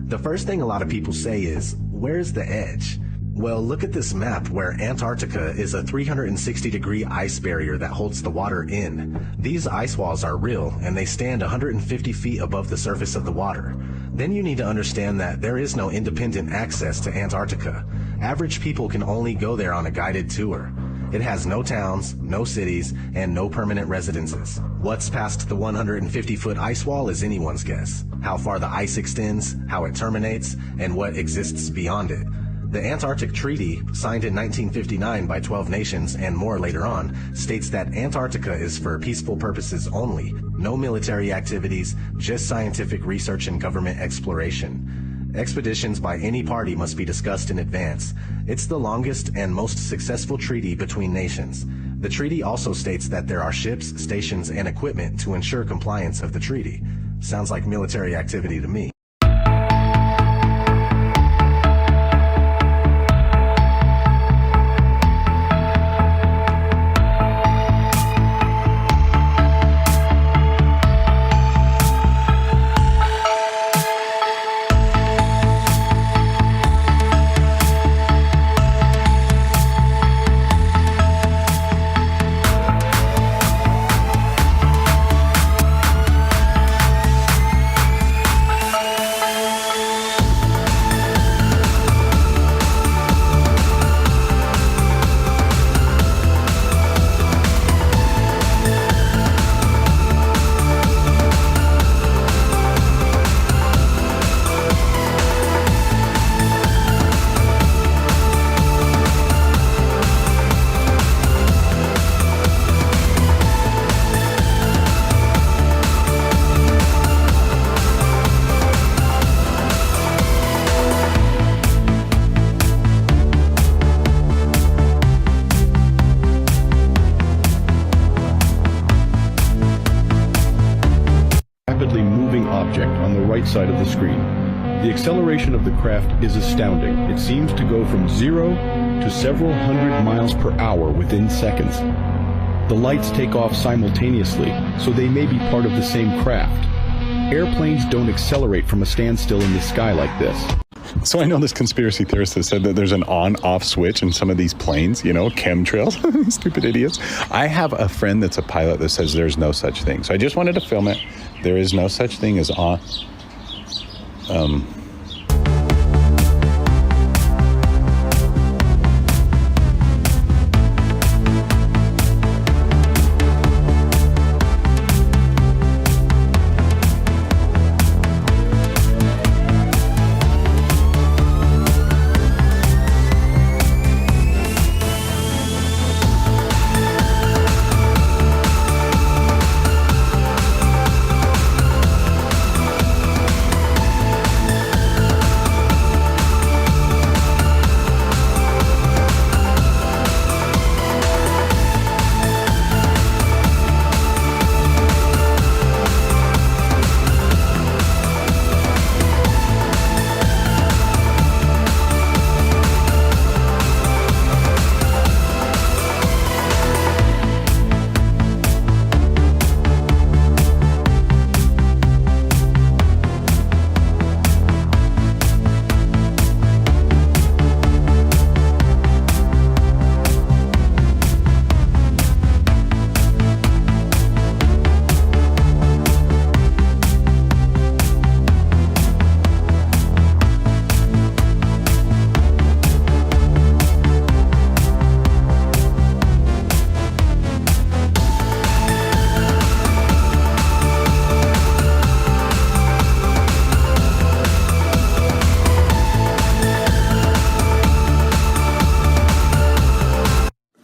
The first thing a lot of people say is, where's the edge? Well, look at this map where Antarctica is a 360-degree ice barrier that holds the water in. These ice walls are real, and they stand 150 feet above the surface of the water. Then you need to understand that there is no independent access to Antarctica. Average people can only go there on a guided tour. It has no towns, no cities, and no permanent residences. What's past the 150-foot ice wall is anyone's guess. How far the ice extends, how it terminates, and what exists beyond it. The Antarctic Treaty, signed in 1959 by 12 nations and more later on, states that Antarctica is for peaceful purposes only, no military activities, just scientific research and government exploration. Expeditions by any party must be discussed in advance. It's the longest and most successful treaty between nations. The treaty also states that there are ships, stations, and equipment to ensure compliance of the treaty. Sounds like military activity to me. Side of the screen. The acceleration of the craft is astounding. It seems to go from 0 to several hundred miles per hour within seconds. The lights take off simultaneously, so they may be part of the same craft. Airplanes don't accelerate from a standstill in the sky like this. So I know this conspiracy theorist that said that there's an on-off switch in some of these planes, you know, chemtrails, stupid idiots. I have a friend that's a pilot that says there's no such thing. So I just wanted to film it. There is no such thing as on.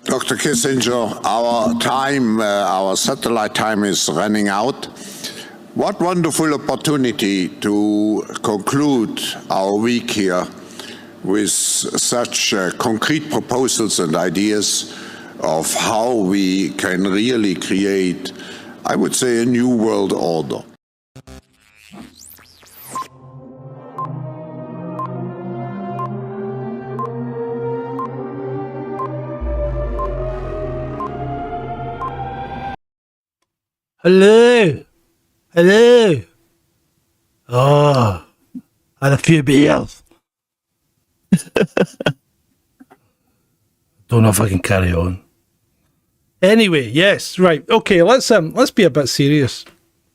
Dr. Kissinger, our satellite time is running out. What wonderful opportunity to conclude our week here with such concrete proposals and ideas of how we can really create, I would say, a new world order. Hello. Hello. Oh, and a few beers. Don't know if I can carry on. Anyway, yes, right. Okay, let's be a bit serious,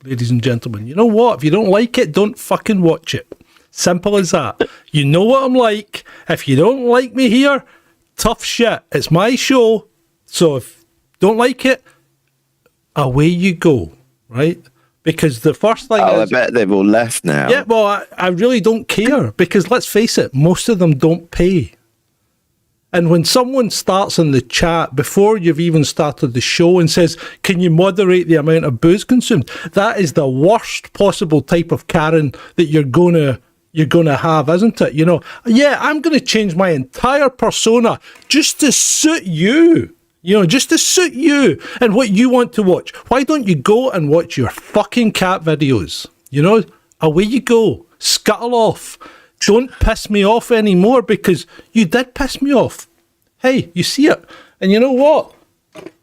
ladies and gentlemen. You know what? If you don't like it, don't fucking watch it. Simple as that. You know what I'm like. If you don't like me here, tough shit. It's my show. So if you don't like it, away you go, right? Because the first thing I bet they've all left now. Yeah, well, I really don't care, because let's face it, most of them don't pay. And when someone starts in the chat before you've even started the show and says, can you moderate the amount of booze consumed? That is the worst possible type of Karen that you're gonna have, isn't it? You know, yeah, I'm gonna change my entire persona just to suit you. You know, just to suit you and what you want to watch. Why don't you go and watch your fucking cat videos? You know, away you go. Scuttle off. Don't piss me off anymore, because you did piss me off. Hey, you see it. And you know what?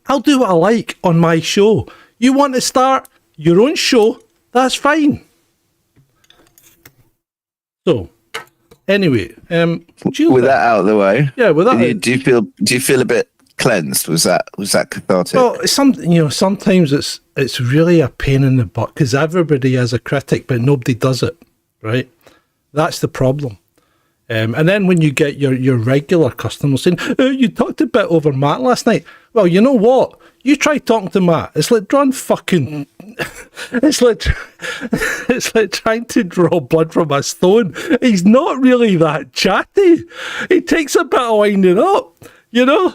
I'll do what I like on my show. You want to start your own show? That's fine. So, anyway, with that out of the way, yeah, with that, do you feel a bit cleansed? Was that cathartic? Well, sometimes it's really a pain in the butt, because everybody has a critic, but nobody does it, right? That's the problem. And then when you get your regular customers saying, oh, you talked a bit over Matt last night. Well, you know what? You try talking to Matt. It's like drawing fucking... It's like trying to draw blood from a stone. He's not really that chatty. He takes a bit of winding up, you know?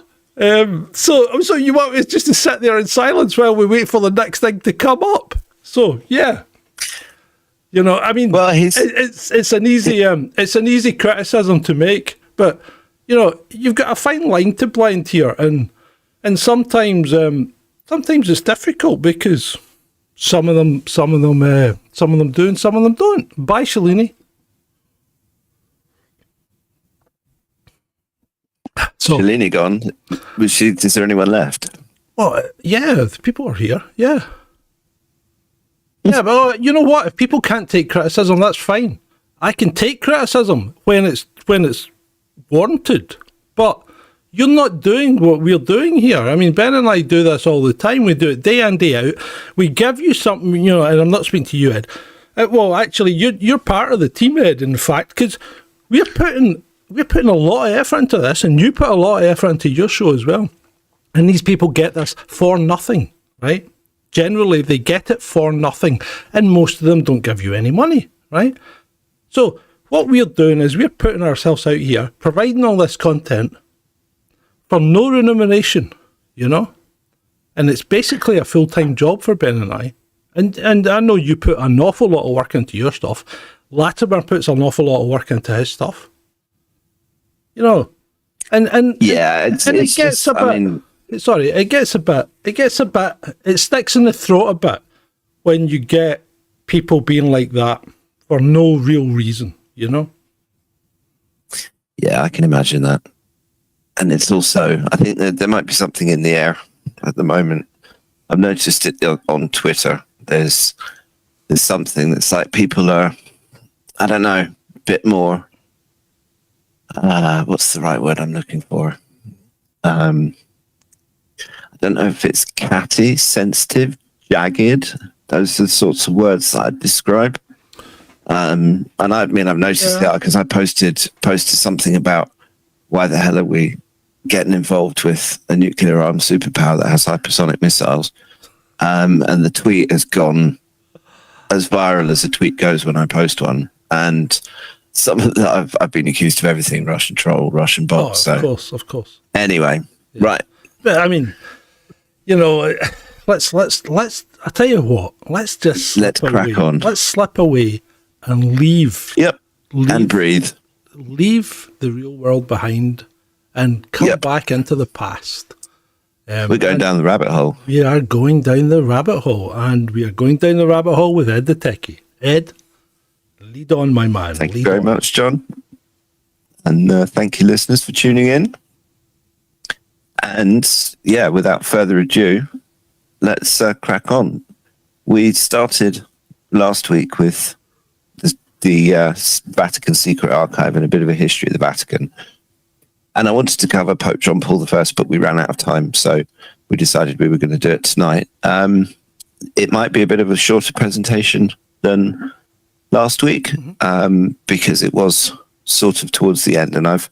So you want us just to sit there in silence while we wait for the next thing to come up? So, yeah. You know, I mean, well, it's an easy criticism to make, but you know, you've got a fine line to blend here, and sometimes it's difficult, because some of them do and some of them don't. Bye, Shalini. So, Shalini gone. Is there anyone left? Well, yeah, the people are here. Yeah. Yeah, but you know what? If people can't take criticism, that's fine. I can take criticism when it's warranted. But you're not doing what we're doing here. I mean, Ben and I do this all the time. We do it day in, day out. We give you something, you know, and I'm not speaking to you, Ed. Well, actually, you're part of the team, Ed, in fact, because we're putting a lot of effort into this, and you put a lot of effort into your show as well. And these people get this for nothing, right? Generally, they get it for nothing, and most of them don't give you any money, right? So what we're doing is we're putting ourselves out here, providing all this content for no remuneration, you know? And it's basically a full-time job for Ben and I. And I know you put an awful lot of work into your stuff. Latimer puts an awful lot of work into his stuff. You know? And yeah, it sticks in the throat a bit when you get people being like that for no real reason, you know? Yeah, I can imagine that. And it's also, I think that there might be something in the air at the moment. I've noticed it on Twitter. There's something that's like people are, I don't know, a bit more, what's the right word I'm looking for? I don't know if it's catty, sensitive, jagged. Those are the sorts of words that I'd describe. And I mean, I've noticed that because I posted something about why the hell are we getting involved with a nuclear armed superpower that has hypersonic missiles. And the tweet has gone as viral as a tweet goes when I post one. And some of that I've been accused of everything: Russian troll, Russian bot. Oh, of course. Anyway, right. But I mean, you know, let's. I tell you what. Let's crack on. Let's slip away and leave. Yep. And breathe. Leave the real world behind and come back into the past. We're going down the rabbit hole. We are going down the rabbit hole, and we are going down the rabbit hole with Ed the Techie. Ed, lead on, my man. Thank you very much, John. And thank you, listeners, for tuning in. And yeah, without further ado, let's crack on. We started last week with the Vatican Secret Archive and a bit of a history of the Vatican. And I wanted to cover Pope John Paul I, but we ran out of time, so we decided we were going to do it tonight. It might be a bit of a shorter presentation than last week, because it was sort of towards the end, and I've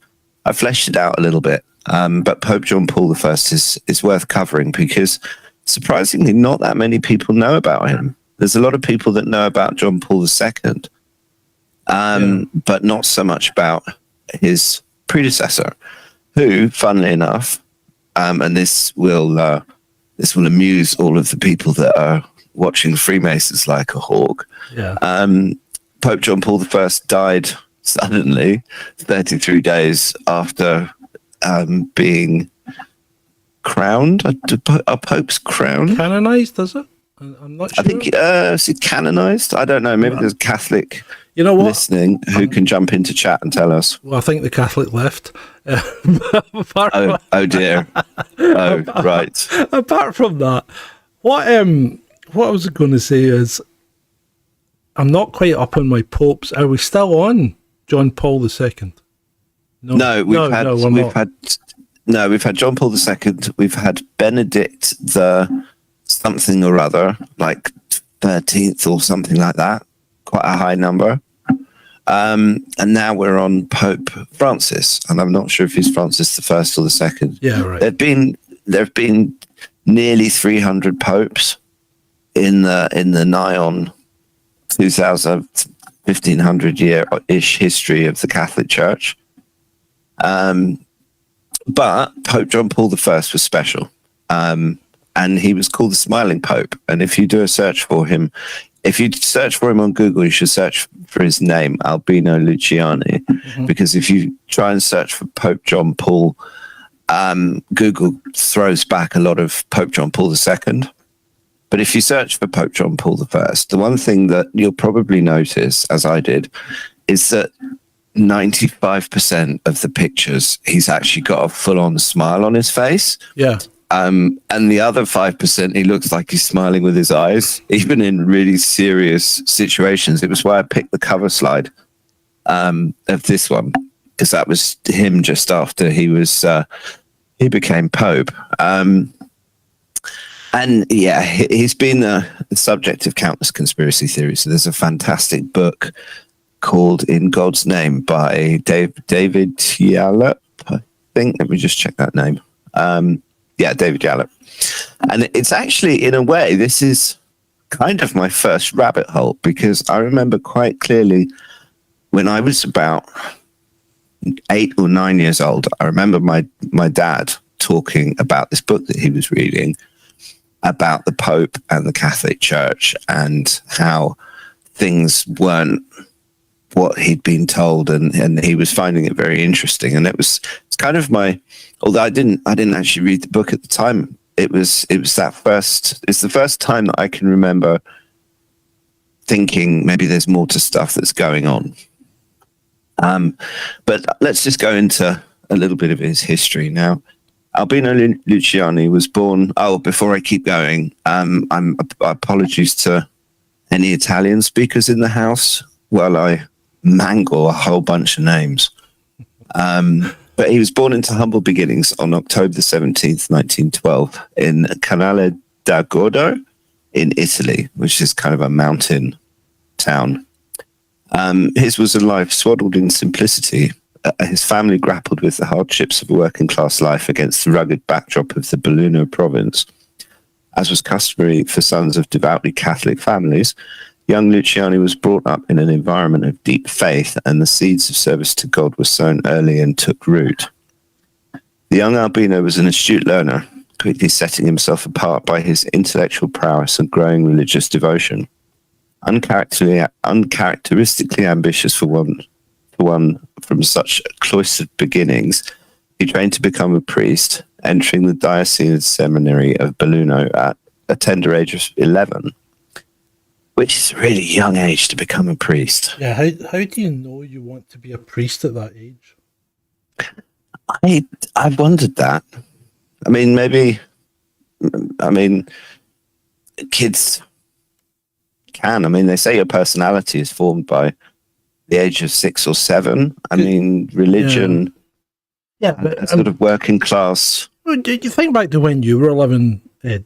fleshed it out a little bit. But Pope John Paul I is worth covering because surprisingly not that many people know about him. There's a lot of people that know about John Paul II, but not so much about his predecessor, who, funnily enough, and this will amuse all of the people that are watching Freemasons like a hawk. Yeah. Pope John Paul I died suddenly, 33 days after being crowned. Are popes crowned? Canonized, is it? I'm not sure. I think is it canonized? I don't know. Maybe there's a Catholic listening who can jump into chat and tell us. Well, I think the Catholic left. Oh dear. Oh, right. Apart from that, what I was going to say is, I'm not quite up on my popes. Are we still on John Paul II? No, we've had John Paul II. We've had Benedict the something or other, like 13th or something like that. Quite a high number. And now we're on Pope Francis, and I'm not sure if he's Francis the First or the Second. Yeah, right. There have been nearly 300 popes in the nigh on 1500 year-ish history of the Catholic Church. But Pope John Paul I was special. And he was called the Smiling Pope. And if you do a search for him, if you search for him on Google, you should search for his name, Albino Luciani, because if you try and search for Pope John Paul, Google throws back a lot of Pope John Paul II. But if you search for Pope John Paul I, the one thing that you'll probably notice, as I did, is that 95% of the pictures, he's actually got a full-on smile on his face. Yeah. And the other 5%, he looks like he's smiling with his eyes, even in really serious situations. It was why I picked the cover slide of this one, because that was him just after he became Pope. And yeah, he's been the subject of countless conspiracy theories. So there's a fantastic book called In God's Name by David Yallop, I think. Let me just check that name. Yeah, David Yallop. And it's actually, in a way, this is kind of my first rabbit hole, because I remember quite clearly when I was about 8 or 9 years old, I remember my dad talking about this book that he was reading about the Pope and the Catholic Church and how things weren't what he'd been told, and he was finding it very interesting. And it's kind of although I didn't actually read the book at the time, it's the first time that I can remember thinking maybe there's more to stuff that's going on. But let's just go into a little bit of his history now. Albino Luciani was born. Oh, before I keep going, apologies to any Italian speakers in the house while I mangle a whole bunch of names. But he was born into humble beginnings on October the 17th, 1912, in Canale d'Agordo in Italy, which is kind of a mountain town. His was a life swaddled in simplicity. His family grappled with the hardships of a working class life against the rugged backdrop of the Belluno province. As was customary for sons of devoutly Catholic families, young Luciani was brought up in an environment of deep faith, and the seeds of service to God were sown early and took root. The young Albino was an astute learner, quickly setting himself apart by his intellectual prowess and growing religious devotion. Uncharacteristically ambitious for one from such cloistered beginnings, he trained to become a priest, entering the diocesan seminary of Belluno at a tender age of 11. Which is a really young age to become a priest. Yeah, how do you know you want to be a priest at that age? I wondered that. I mean, kids can. I mean, they say your personality is formed by the age of 6 or 7. I mean, religion, but and sort of working class. you think back to when you were living, Ed.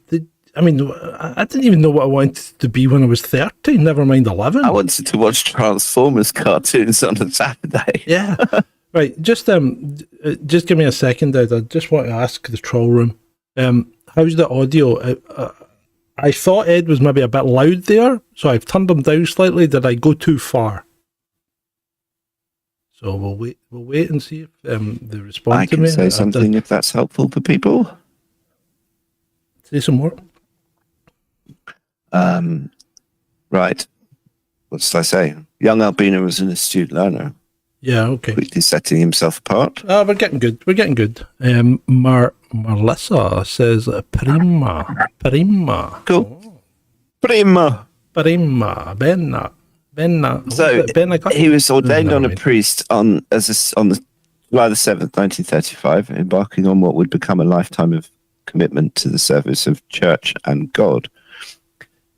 I didn't even know what I wanted to be when I was 30, never mind 11. I wanted to watch Transformers cartoons on a Saturday. Yeah. Right, just give me a second, Ed. I just want to ask the troll room, how's the audio? I thought Ed was maybe a bit loud there, so I've turned him down slightly. Did I go too far? So we'll wait and see if they respond I to me. can say something if that's helpful for people. Say some more. Right. What did I say? Young Albino was an astute learner. Yeah, okay. Quickly setting himself apart. We're getting good. We're getting good. Marlissa says prima. Cool. Prima. Benna. So he was ordained on a priest on the July the 7th, 1935, embarking on what would become a lifetime of commitment to the service of church and God.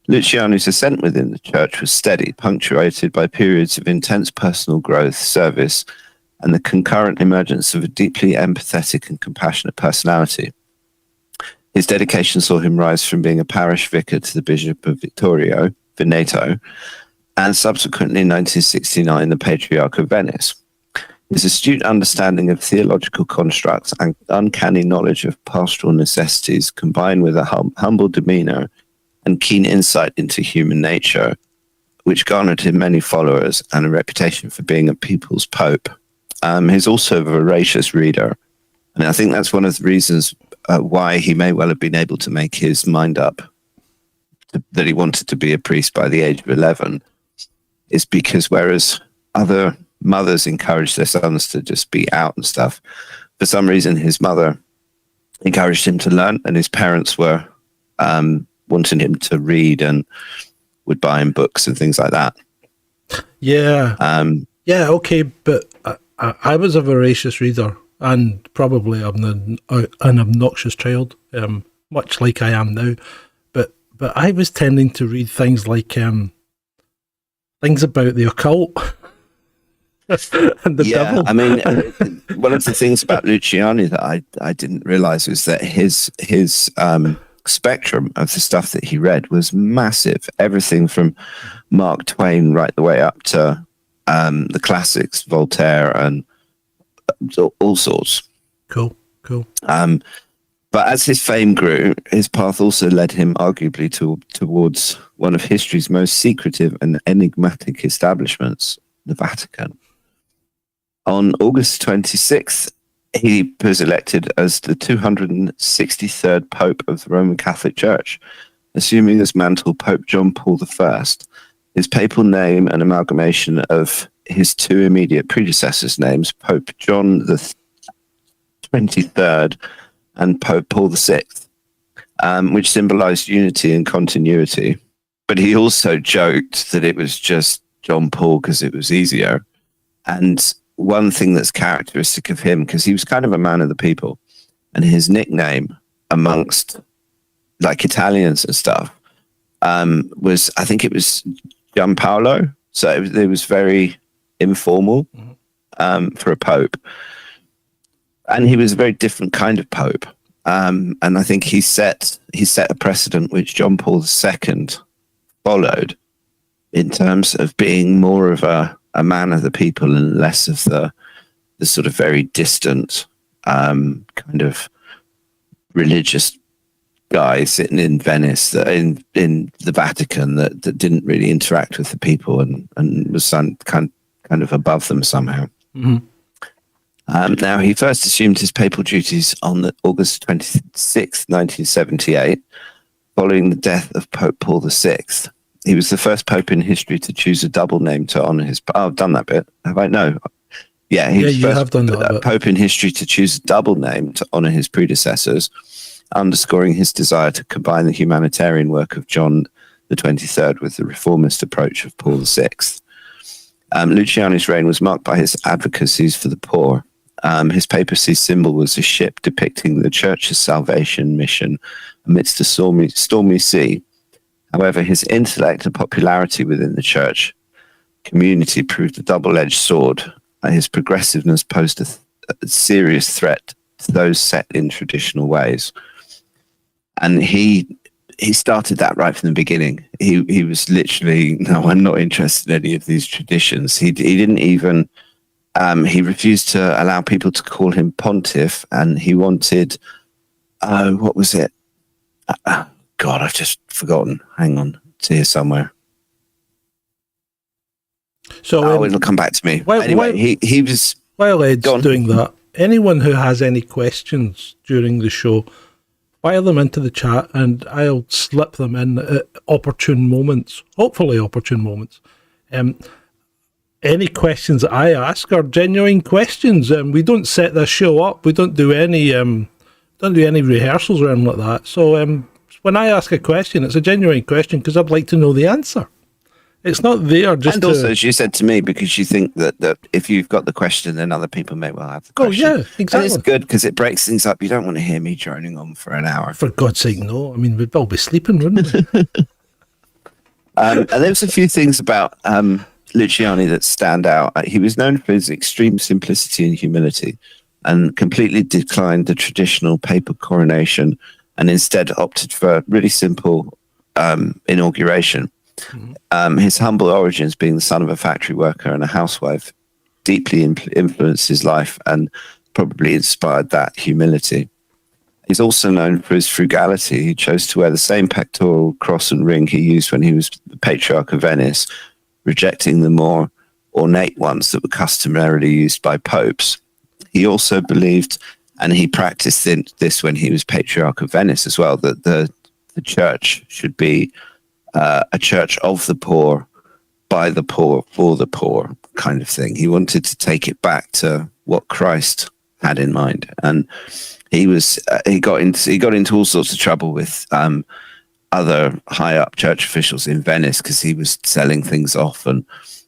Luciano's ascent within the church was steady, punctuated by periods of intense personal growth, service, and the concurrent emergence of a deeply empathetic and compassionate personality. His dedication saw him rise from being a parish vicar to the Bishop of Veneto, and subsequently in 1969, the Patriarch of Venice. His astute understanding of theological constructs and uncanny knowledge of pastoral necessities, combined with a humble demeanor and keen insight into human nature, which garnered him many followers and a reputation for being a people's pope. He's also a voracious reader, and I think that's one of the reasons why he may well have been able to make his mind up that he wanted to be a priest by the age of 11, is because whereas other mothers encouraged their sons to just be out and stuff, for some reason his mother encouraged him to learn, and his parents were wanting him to read and would buy him books and things like that. Yeah. Yeah, okay, but I was a voracious reader and probably an obnoxious child, much like I am now. But I was tending to read things like things about the occult and the devil. I mean, one of the things about Luciani that I didn't realize was that his spectrum of the stuff that he read was massive. Everything from Mark Twain right the way up to the classics, Voltaire, and all sorts. Cool. But as his fame grew, his path also led him arguably towards one of history's most secretive and enigmatic establishments, the Vatican. On August 26th, he was elected as the 263rd Pope of the Roman Catholic Church, assuming as mantle Pope John Paul I. His papal name, an amalgamation of his two immediate predecessors' names, Pope John the 23rd and Pope Paul VI, which symbolized unity and continuity. But he also joked that it was just John Paul because it was easier. And one thing that's characteristic of him, because he was kind of a man of the people, and his nickname amongst like Italians and stuff was, I think it was Gianpaolo. So it was very informal for a pope. And he was a very different kind of pope. And I think he set a precedent which John Paul II followed in terms of being more of a man of the people and less of the sort of very distant kind of religious guy sitting in Venice, in the Vatican, that didn't really interact with the people and was kind of above them somehow. Mm-hmm. Now, he first assumed his papal duties on August 26th, 1978, following the death of Pope Paul VI. He was the first pope in history to choose a double name to honor his... Oh, I've done that bit. Have I? No. Yeah, he was you first have done that pope in history to choose a double name to honor his predecessors, underscoring his desire to combine the humanitarian work of John the 23rd with the reformist approach of Paul VI. Luciani's reign was marked by his advocacies for the poor. His papacy symbol was a ship depicting the church's salvation mission amidst a stormy sea. However, his intellect and popularity within the church community proved a double-edged sword. His progressiveness posed a serious threat to those set in traditional ways. And he started that right from the beginning. He was literally, no, I'm not interested in any of these traditions. He didn't even, he refused to allow people to call him pontiff, and he wanted, what was it? God, I've just forgotten. Hang on, it's here somewhere. So it'll come back to me. Anyway, he was... While Ed's doing that, anyone who has any questions during the show, fire them into the chat and I'll slip them in at opportune moments, hopefully opportune moments. Any questions that I ask are genuine questions. We don't set this show up. We don't do any rehearsals or anything like that. So when I ask a question, it's a genuine question because I'd like to know the answer. It's not there just and also, as you said to me, because you think that if you've got the question, then other people may well have the question. Oh, yeah, exactly. And it's good because it breaks things up. You don't want to hear me droning on for an hour. For God's sake, no. I mean, we'd all be sleeping, wouldn't we? And there's a few things about Luciani that stand out. He was known for his extreme simplicity and humility, and completely declined the traditional papal coronation and instead opted for a really simple inauguration. Mm-hmm. His humble origins, being the son of a factory worker and a housewife, deeply influenced his life and probably inspired that humility. He's also known for his frugality. He chose to wear the same pectoral cross and ring he used when he was the Patriarch of Venice, rejecting the more ornate ones that were customarily used by popes. He also believed, and he practiced this when he was Patriarch of Venice as well, that the church should be a church of the poor, by the poor, for the poor kind of thing. He wanted to take it back to what Christ had in mind. And he got into all sorts of trouble with other high up church officials in Venice because he was selling things off and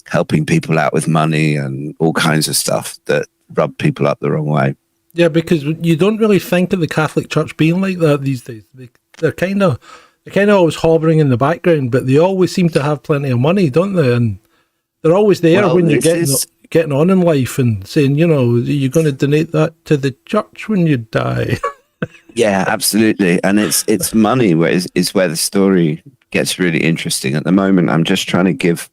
helping people out with money and all kinds of stuff that rubbed people up the wrong way. Yeah, because you don't really think of the Catholic Church being like that these days. They're kind of always hovering in the background, but they always seem to have plenty of money, don't they? And they're always there when you're getting on in life and saying, you know, you're going to donate that to the church when you die. Yeah, absolutely. And it's money is where the story gets really interesting. At the moment, I'm just trying to give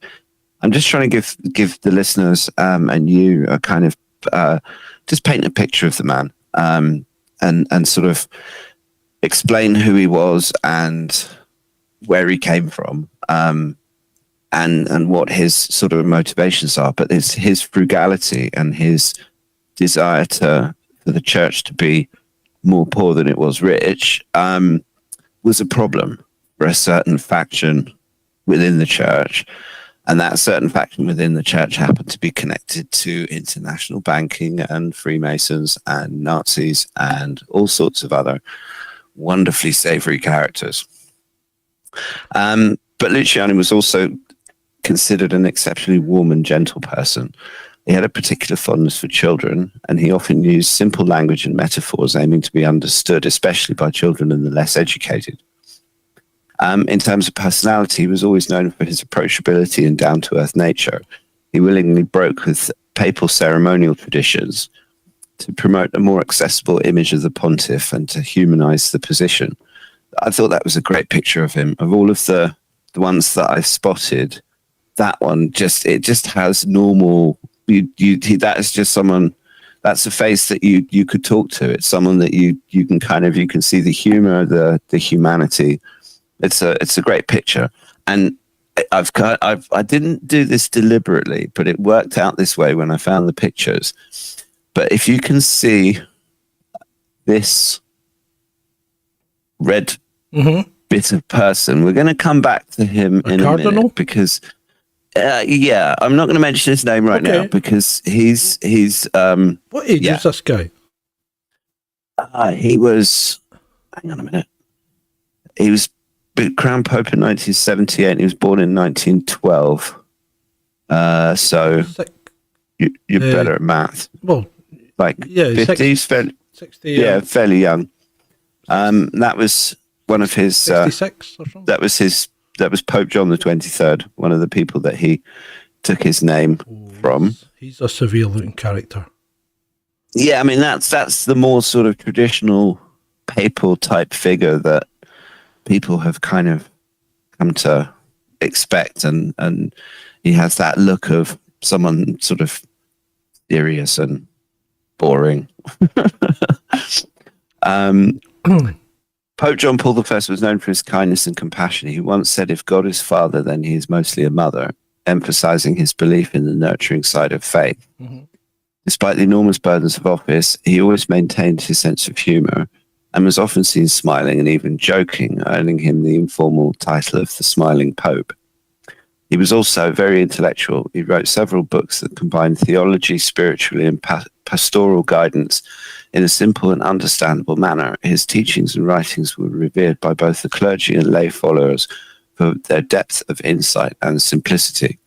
the listeners and you a kind of just paint a picture of the man and sort of explain who he was and where he came from and what his sort of motivations are. But it's his frugality and his desire for the church to be more poor than it was rich was a problem for a certain faction within the church. And that certain faction within the church happened to be connected to international banking and Freemasons and Nazis and all sorts of other wonderfully savory characters. But Luciani was also considered an exceptionally warm and gentle person. He had a particular fondness for children, and he often used simple language and metaphors aiming to be understood, especially by children and the less educated. In terms of personality, he was always known for his approachability and down-to-earth nature. He willingly broke with papal ceremonial traditions to promote a more accessible image of the pontiff and to humanize the position. I thought that was a great picture of him. Of all of the ones that I've spotted, that one just has normal. That is just someone. That's a face that you could talk to. It's someone that you can see the humor, the humanity. It's a great picture, and I didn't do this deliberately, but it worked out this way when I found the pictures. But if you can see this red bit of person, we're going to come back to him in a minute because, I'm not going to mention his name right now because he's. What age is this guy? He was. Hang on a minute. He was crowned pope in 1978. And he was born in 1912. So you're better at math. Well. Like 50s, 60, fairly young. That was one of his 66 or something. That was Pope John the 23rd, one of the people that he took his name from. He's a severe looking character. Yeah, I mean that's the more sort of traditional papal type figure that people have kind of come to expect, and he has that look of someone sort of serious and boring. Pope John Paul I was known for his kindness and compassion. He once said, "If God is father, then he is mostly a mother," emphasizing his belief in the nurturing side of faith. Mm-hmm. Despite the enormous burdens of office, he always maintained his sense of humor and was often seen smiling and even joking, earning him the informal title of the Smiling Pope. He was also very intellectual. He wrote several books that combined theology, spirituality, and pastoral guidance in a simple and understandable manner. His teachings and writings were revered by both the clergy and lay followers for their depth of insight and simplicity.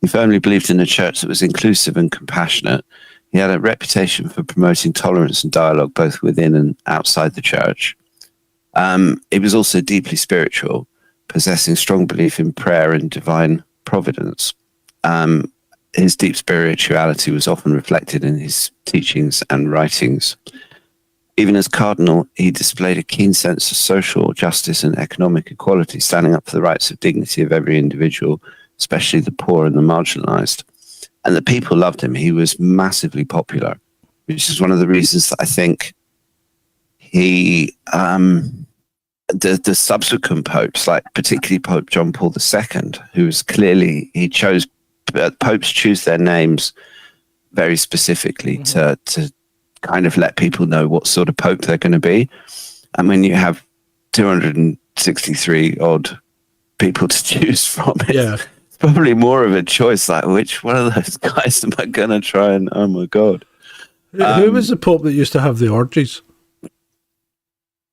He firmly believed in a church that was inclusive and compassionate. He had a reputation for promoting tolerance and dialogue both within and outside the church. He was also deeply spiritual, possessing strong belief in prayer and divine providence. His deep spirituality was often reflected in his teachings and writings. Even as cardinal, he displayed a keen sense of social justice and economic equality, standing up for the rights and dignity of every individual, especially the poor and the marginalized. And the people loved him. He was massively popular, which is one of the reasons that I think he, the subsequent popes, like particularly Pope John Paul II, who was clearly, popes choose their names very specifically to kind of let people know what sort of pope they're going to be. And when you have 263 odd people to choose from, it's probably more of a choice, like which one of those guys am I going to try and, oh my God. Who was the pope that used to have the orgies?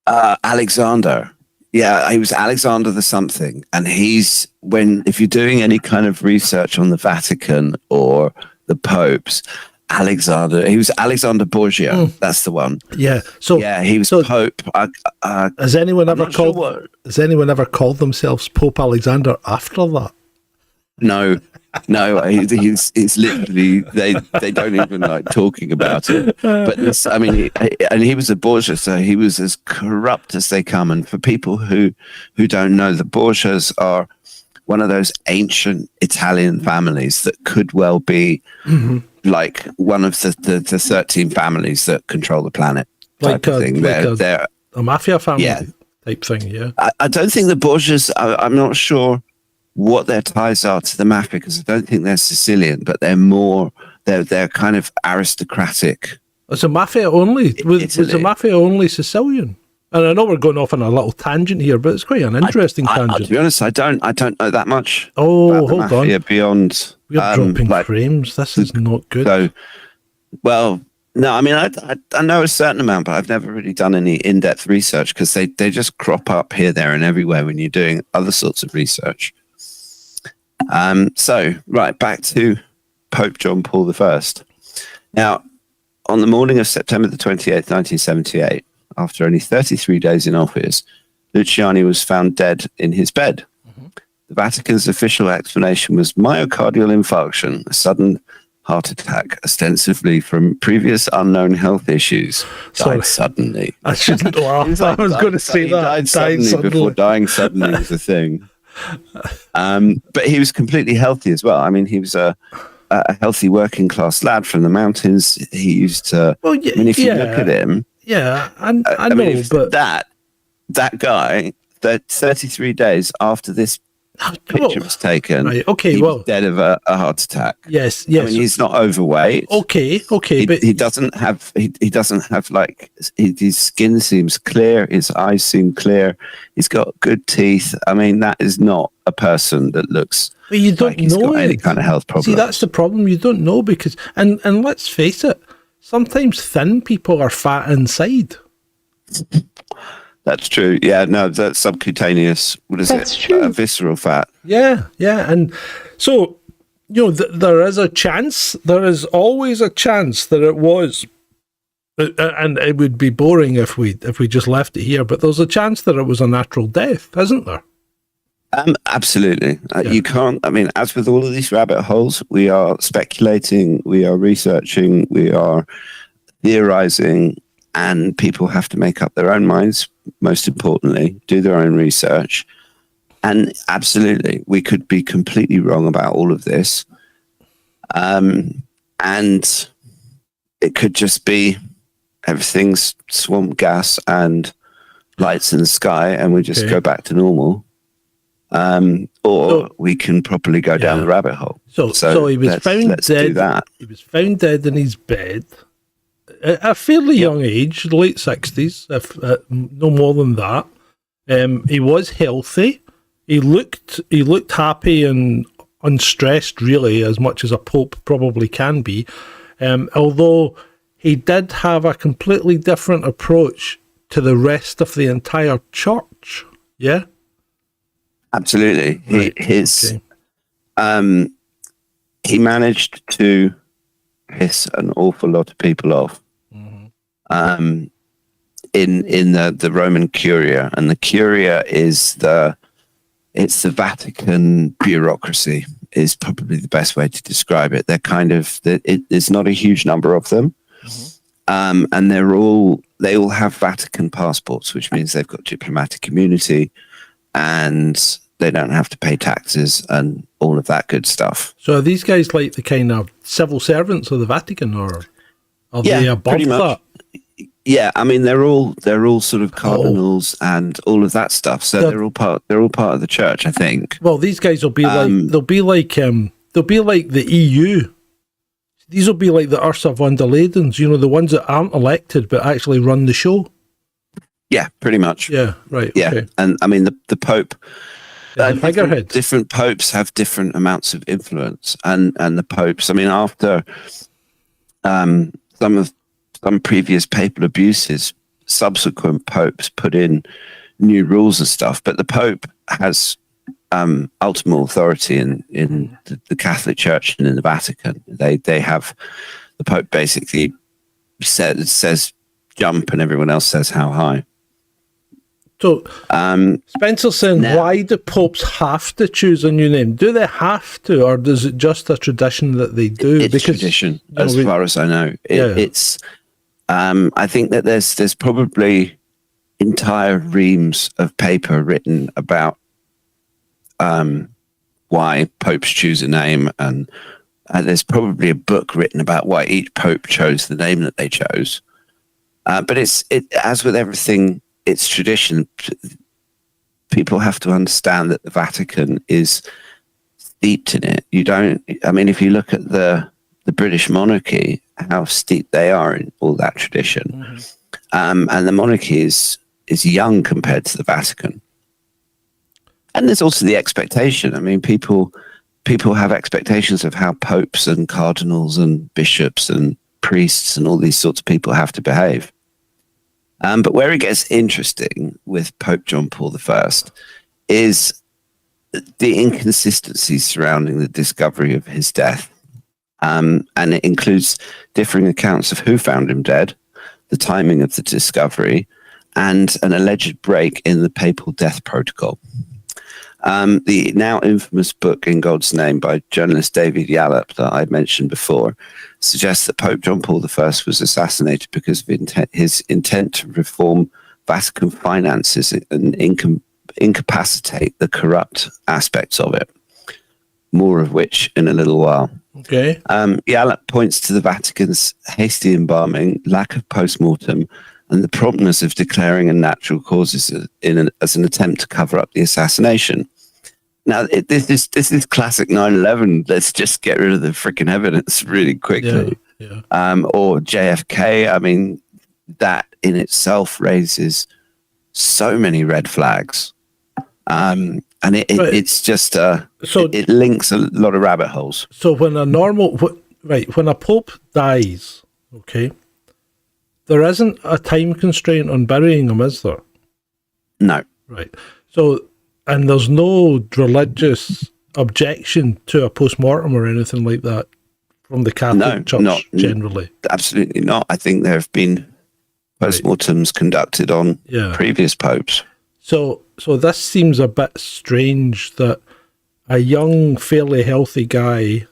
Alexander. Yeah, he was Alexander the something. And if you're doing any kind of research on the Vatican or the popes, he was Alexander Borgia. That's the one. Yeah. He was Pope. Has anyone ever called themselves Pope Alexander after that? No, he's literally, they don't even like talking about it. But this, I mean, and he was a Borgia, so he was as corrupt as they come. And for people who don't know, the Borgias are one of those ancient Italian families that could well be like one of the 13 families that control the planet. Type of thing. They're a mafia family type thing. Yeah, I don't think the Borgias. I'm not sure what their ties are to the mafia, because I don't think they're Sicilian, but they're kind of aristocratic. It's a mafia only. Was a mafia only Sicilian? And I know we're going off on a little tangent here, but it's quite an interesting tangent. To be honest, I don't know that much. Oh, hold on. Beyond we're dropping frames. This is not good. So, well, no, I mean, I know a certain amount, but I've never really done any in-depth research, because they just crop up here, there, and everywhere when you're doing other sorts of research. Back to Pope John Paul I. Now, on the morning of September the 28th, 1978, after only 33 days in office, Luciani was found dead in his bed. Mm-hmm. The Vatican's official explanation was myocardial infarction, a sudden heart attack, ostensibly from previous unknown health issues. Died suddenly. I shouldn't laugh. I was going to say that. Died suddenly before dying suddenly was a thing. But he was completely healthy as well. I mean, he was a healthy working class lad from the mountains. He used to. Well, I mean, if you look at him, I know, but that guy, that 33 days after this picture was taken, right, okay, he was dead of a heart attack. Yes. I mean, he's not overweight. Okay, but he doesn't have like his skin seems clear, his eyes seem clear, he's got good teeth. I mean, that is not a person that looks. But you don't he's know got any kind of health problem. See, that's the problem. You don't know, because and let's face it, sometimes thin people are fat inside. That's true. Yeah, no, that's subcutaneous. What is that's it? True. Visceral fat. Yeah. And so, there is a chance. There is always a chance that it was, and it would be boring if we just left it here. But there's a chance that it was a natural death, isn't there? Absolutely. You can't, I mean, as with all of these rabbit holes, we are speculating, we are researching, we are theorizing, and people have to make up their own minds, most importantly, do their own research. And absolutely, we could be completely wrong about all of this. And it could just be everything's swamp gas and lights in the sky, and we just go back to normal. Or we can properly go down the rabbit hole. So he was found dead. He was found dead in his bed at a fairly young age, late 60s, if no more than that. He was healthy. He looked happy and unstressed, really, as much as a pope probably can be. Although he did have a completely different approach to the rest of the entire church. Yeah. Absolutely. Right. He managed to piss an awful lot of people off. Mm-hmm. In the Roman Curia, and the Curia is the Vatican bureaucracy is probably the best way to describe it. They're kind of it's not a huge number of them, and they all have Vatican passports, which means they've got diplomatic immunity, and they don't have to pay taxes and all of that good stuff. So are these guys like the kind of civil servants of the Vatican, or are they above pretty much. that? Yeah, I mean they're all sort of cardinals and all of that stuff. So they're all part of the church, I think. Well, these guys will be they'll be like the EU. These will be like the Ursula von der Leyens, the ones that aren't elected but actually run the show. Yeah, pretty much. Yeah, right. Yeah, okay. And I mean the Pope. Different popes have different amounts of influence, and the popes. I mean, after some previous papal abuses, subsequent popes put in new rules and stuff. But the Pope has ultimate authority in the Catholic Church and in the Vatican. They have the Pope basically says jump, and everyone else says how high. So, Spencer's saying, why do popes have to choose a new name? Do they have to, or is it just a tradition that they do? It's tradition, as far as I know. It's. I think that there's probably entire reams of paper written about why popes choose a name, and there's probably a book written about why each pope chose the name that they chose. But as with everything. It's tradition. People have to understand that the Vatican is steeped in it. If you look at the British monarchy, how steep they are in all that tradition. Mm-hmm. And the monarchy is young compared to the Vatican. And there's also the expectation. I mean, people have expectations of how popes and cardinals and bishops and priests and all these sorts of people have to behave. But where it gets interesting with Pope John Paul I is the inconsistencies surrounding the discovery of his death. And it includes differing accounts of who found him dead, the timing of the discovery, and an alleged break in the papal death protocol. The now infamous book In God's Name by journalist David Yallop that I mentioned before suggests that Pope John Paul I was assassinated because of his intent to reform Vatican finances and incapacitate the corrupt aspects of it. More of which in a little while. Okay. Yallop points to the Vatican's hasty embalming, lack of post-mortem, and the promptness of declaring unnatural causes as an attempt to cover up the assassination. Now, this is classic 9/11. Let's just get rid of the freaking evidence really quickly. Yeah. Or JFK. I mean, that in itself raises so many red flags. And it's just it links a lot of rabbit holes. So when when a pope dies, okay, there isn't a time constraint on burying him, is there? No. Right. So, and there's no religious objection to a post-mortem or anything like that from the Catholic Church generally? Absolutely not. I think there have been post-mortems conducted on previous popes. So this seems a bit strange that a young, fairly healthy guy,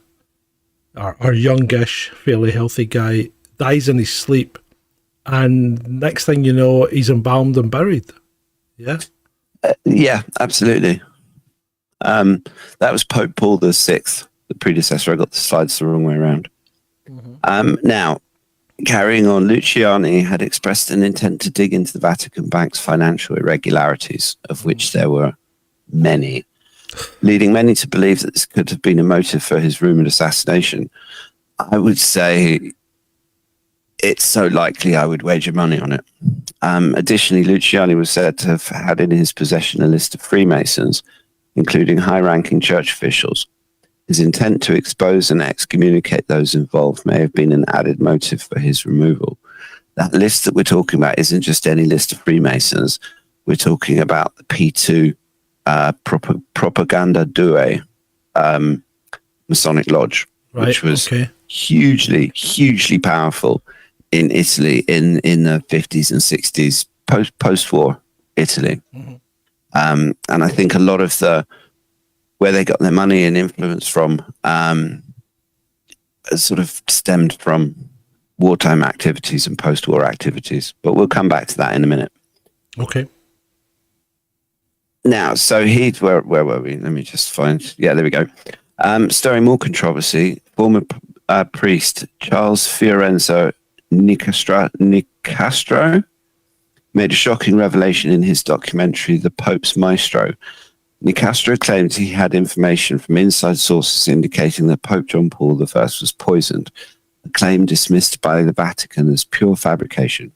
or youngish, fairly healthy guy, dies in his sleep, and next thing you know, he's embalmed and buried. Yeah? Yeah, absolutely. That was Pope Paul VI, the predecessor. I got the slides the wrong way around. Now, carrying on, Luciani had expressed an intent to dig into the Vatican Bank's financial irregularities, of which there were many, leading many to believe that this could have been a motive for his rumoured assassination. I would say it's so likely I would wager money on it. Additionally, Luciani was said to have had in his possession a list of Freemasons, including high-ranking church officials. His intent to expose and excommunicate those involved may have been an added motive for his removal. That list that we're talking about isn't just any list of Freemasons. We're talking about the P2 Propaganda Due Masonic Lodge, which was hugely, hugely powerful in Italy in the 50s and 60s, post-war Italy. And I think a lot of where they got their money and influence from sort of stemmed from wartime activities and post-war activities. But we'll come back to that in a minute. Okay. Now, so where were we? Let me just find. Yeah, there we go. Stirring more controversy, former priest Charles Fiorenzo Nicastro made a shocking revelation in his documentary, The Pope's Maestro. Nicastro claimed he had information from inside sources indicating that Pope John Paul I was poisoned, a claim dismissed by the Vatican as pure fabrication.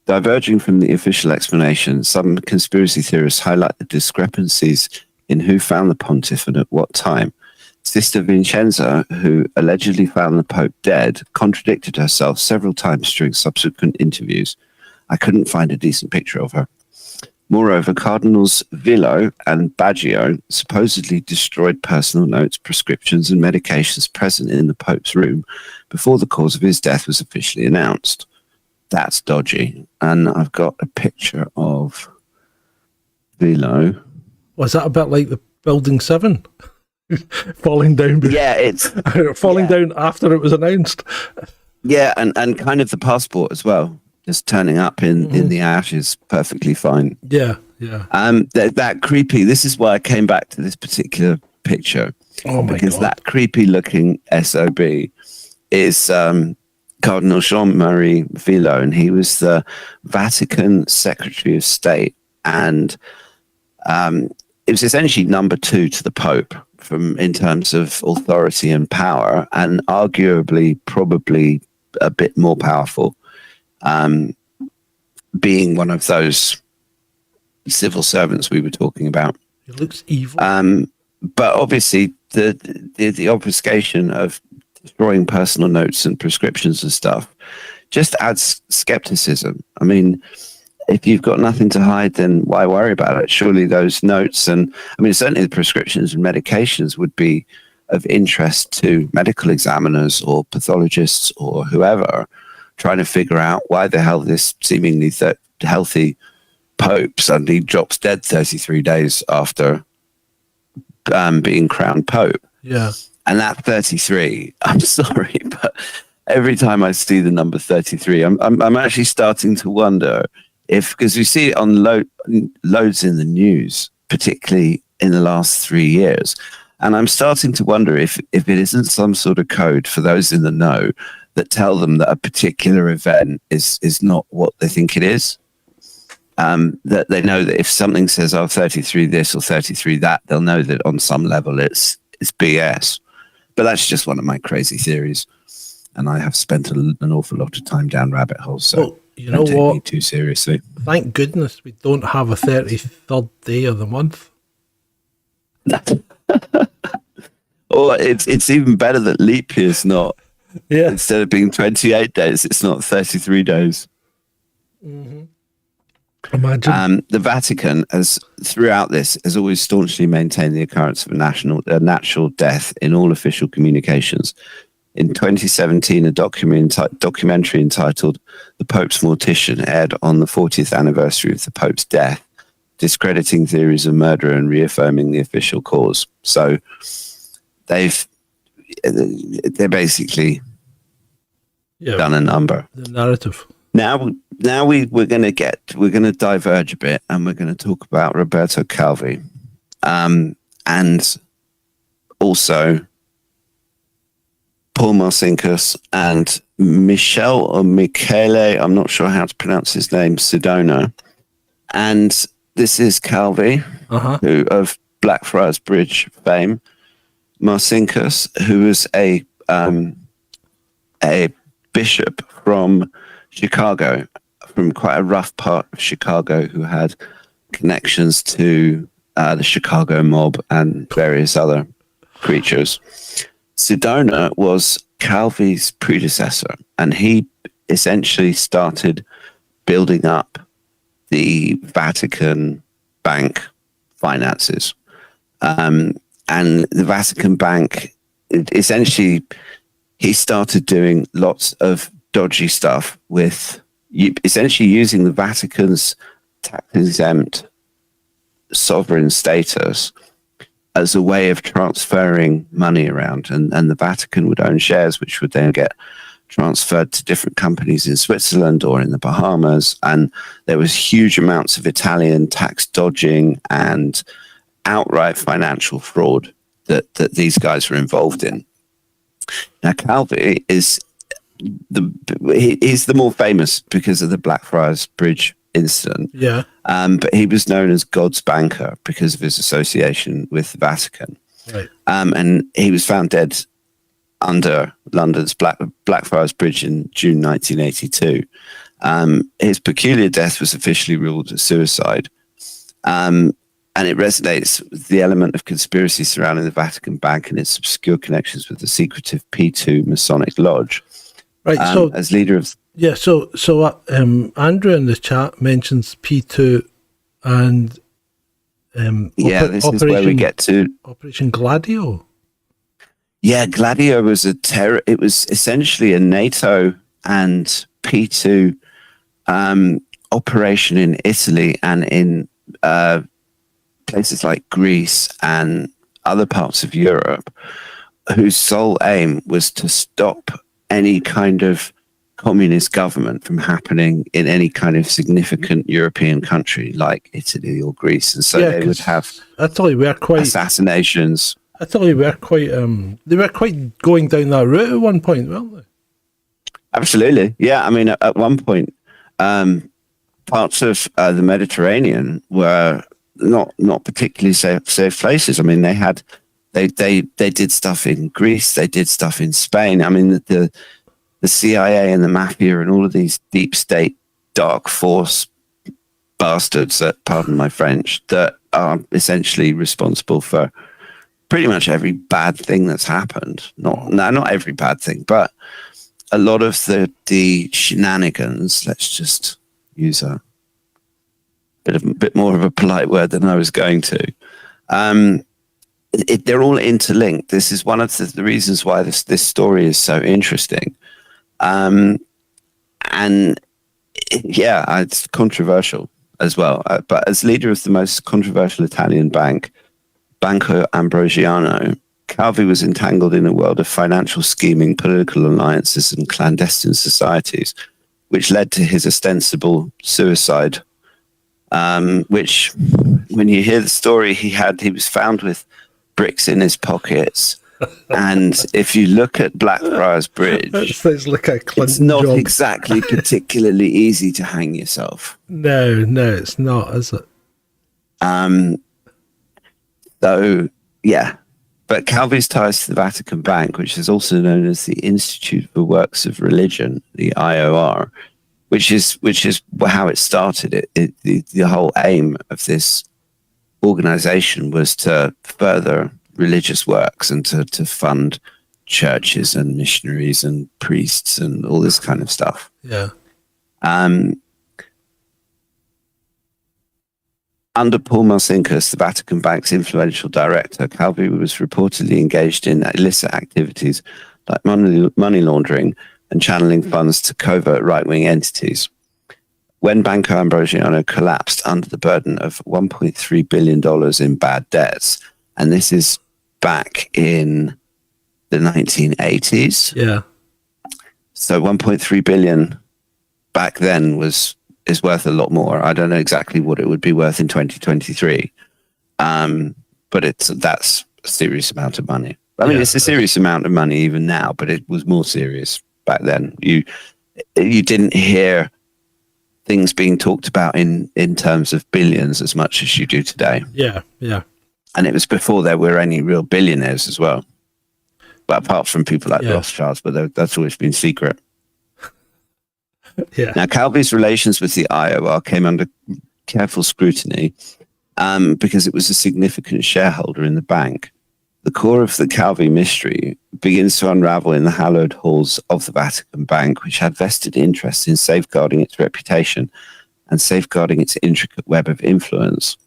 Diverging from the official explanation, some conspiracy theorists highlight the discrepancies in who found the pontiff and at what time. Sister Vincenza, who allegedly found the Pope dead, contradicted herself several times during subsequent interviews. I couldn't find a decent picture of her. Moreover, Cardinals Villo and Baggio supposedly destroyed personal notes, prescriptions, and medications present in the Pope's room before the cause of his death was officially announced. That's dodgy. And I've got a picture of Villo. Was that a bit like the Building 7? Falling down. Yeah, it's falling down after it was announced. Yeah, and kind of the passport as well. Just turning up in the ashes, perfectly fine. Yeah, yeah. That creepy. This is why I came back to this particular picture. Oh my because God. that creepy looking SOB is Cardinal Jean-Marie Villo, and he was the Vatican Secretary of State, and it was essentially number 2 to the Pope in terms of authority and power, and arguably probably a bit more powerful. Being one of those civil servants we were talking about. It looks evil. But obviously the obfuscation of destroying personal notes and prescriptions and stuff just adds skepticism. I mean, if you've got nothing to hide, then why worry about it? Surely those notes and, I mean, certainly the prescriptions and medications would be of interest to medical examiners or pathologists or whoever, trying to figure out why the hell this seemingly healthy Pope suddenly drops dead 33 days after being crowned Pope. Yeah. And that 33, I'm sorry, but every time I see the number 33, I'm actually starting to wonder if, because we see it on loads in the news, particularly in the last 3 years, and I'm starting to wonder if it isn't some sort of code for those in the know that tell them that a particular event is not what they think it is. That they know that if something says, 33 this or 33 that, they'll know that on some level it's BS. But that's just one of my crazy theories. And I have spent an awful lot of time down rabbit holes, so well, you know don't take what? me too seriously. Thank goodness we don't have a 33rd day of the month. Or it's even better that leap year's not. Yeah. Instead of being 28 days, it's not 33 days. Mm-hmm. Imagine. The Vatican has always staunchly maintained the occurrence of a natural death in all official communications. In 2017, a documentary entitled The Pope's Mortician aired on the 40th anniversary of the Pope's death. discrediting theories of murder and reaffirming the official cause. So they're basically done a number. The narrative. Now we're going to diverge a bit, and we're going to talk about Roberto Calvi, and also Paul Marcinkus and Michele, I'm not sure how to pronounce his name, Sedona. And this is Calvi, who of Blackfriars Bridge fame. Marcinkus, who was a bishop from Chicago, from quite a rough part of Chicago, who had connections to the Chicago mob and various other creatures. Sedona was Calvi's predecessor, and he essentially started building up the Vatican Bank finances. And the Vatican Bank, essentially, he started doing lots of dodgy stuff with essentially using the Vatican's tax-exempt sovereign status as a way of transferring money around. And the Vatican would own shares, which would then get transferred to different companies in Switzerland or in the Bahamas. And there was huge amounts of Italian tax dodging and outright financial fraud that these guys were involved in. Now, Calvi is he's the more famous because of the Blackfriars Bridge incident. Yeah. But he was known as God's banker because of his association with the Vatican. Right. And he was found dead under London's Blackfriars Bridge in June 1982. His peculiar death was officially ruled a suicide. And it resonates with the element of conspiracy surrounding the Vatican Bank and its obscure connections with the secretive P2 Masonic Lodge. Right. So as leader of... Yeah, so Andrew in the chat mentions P2 and this is where we get to Operation Gladio. Yeah, Gladio was it was essentially a NATO and P2 operation in Italy and in places like Greece and other parts of Europe, whose sole aim was to stop any kind of communist government from happening in any kind of significant European country like Italy or Greece. And so they would have assassinations. I thought they were quite going down that route at one point, weren't they? Absolutely. Yeah. I mean, at one point, parts of the Mediterranean were not particularly safe places. I mean, they did stuff in Greece. They did stuff in Spain. I mean, the CIA and the mafia and all of these deep state dark force bastards, that, pardon my French, that are essentially responsible for pretty much every bad thing that's happened. Not every bad thing, but a lot of the shenanigans. Let's just use a bit more of a polite word than I was going to. They're all interlinked. This is one of the reasons why this story is so interesting. And yeah, it's controversial as well. But as leader of the most controversial Italian bank, Banco Ambrosiano, Calvi was entangled in a world of financial scheming, political alliances, and clandestine societies, which led to his ostensible suicide. Which, when you hear the story, he was found with bricks in his pockets. And if you look at Blackfriars Bridge, it's not exactly particularly easy to hang yourself. No, it's not, is it? So, yeah. But Calvi's ties to the Vatican Bank, which is also known as the Institute for Works of Religion, the IOR, which is how it started. The whole aim of this organization was to further religious works and to fund churches and missionaries and priests and all this kind of stuff. Yeah. Under Paul Marcinkus, the Vatican Bank's influential director, Calvi was reportedly engaged in illicit activities like money laundering and channeling funds to covert right-wing entities, when Banco Ambrosiano collapsed under the burden of $1.3 billion in bad debts, and this is back in the 1980s. Yeah. So 1.3 billion back then is worth a lot more. I don't know exactly what it would be worth in 2023, but that's a serious amount of money. I mean, it's a serious amount of money even now, but it was more serious back then. You didn't hear things being talked about in terms of billions as much as you do today. Yeah, yeah. And it was before there were any real billionaires as well. But apart from people like Rothschilds, but that's always been secret. Yeah. Now, Calvi's relations with the IOR came under careful scrutiny because it was a significant shareholder in the bank. The core of the Calvi mystery begins to unravel in the hallowed halls of the Vatican Bank, which had vested interest in safeguarding its reputation and safeguarding its intricate web of influence.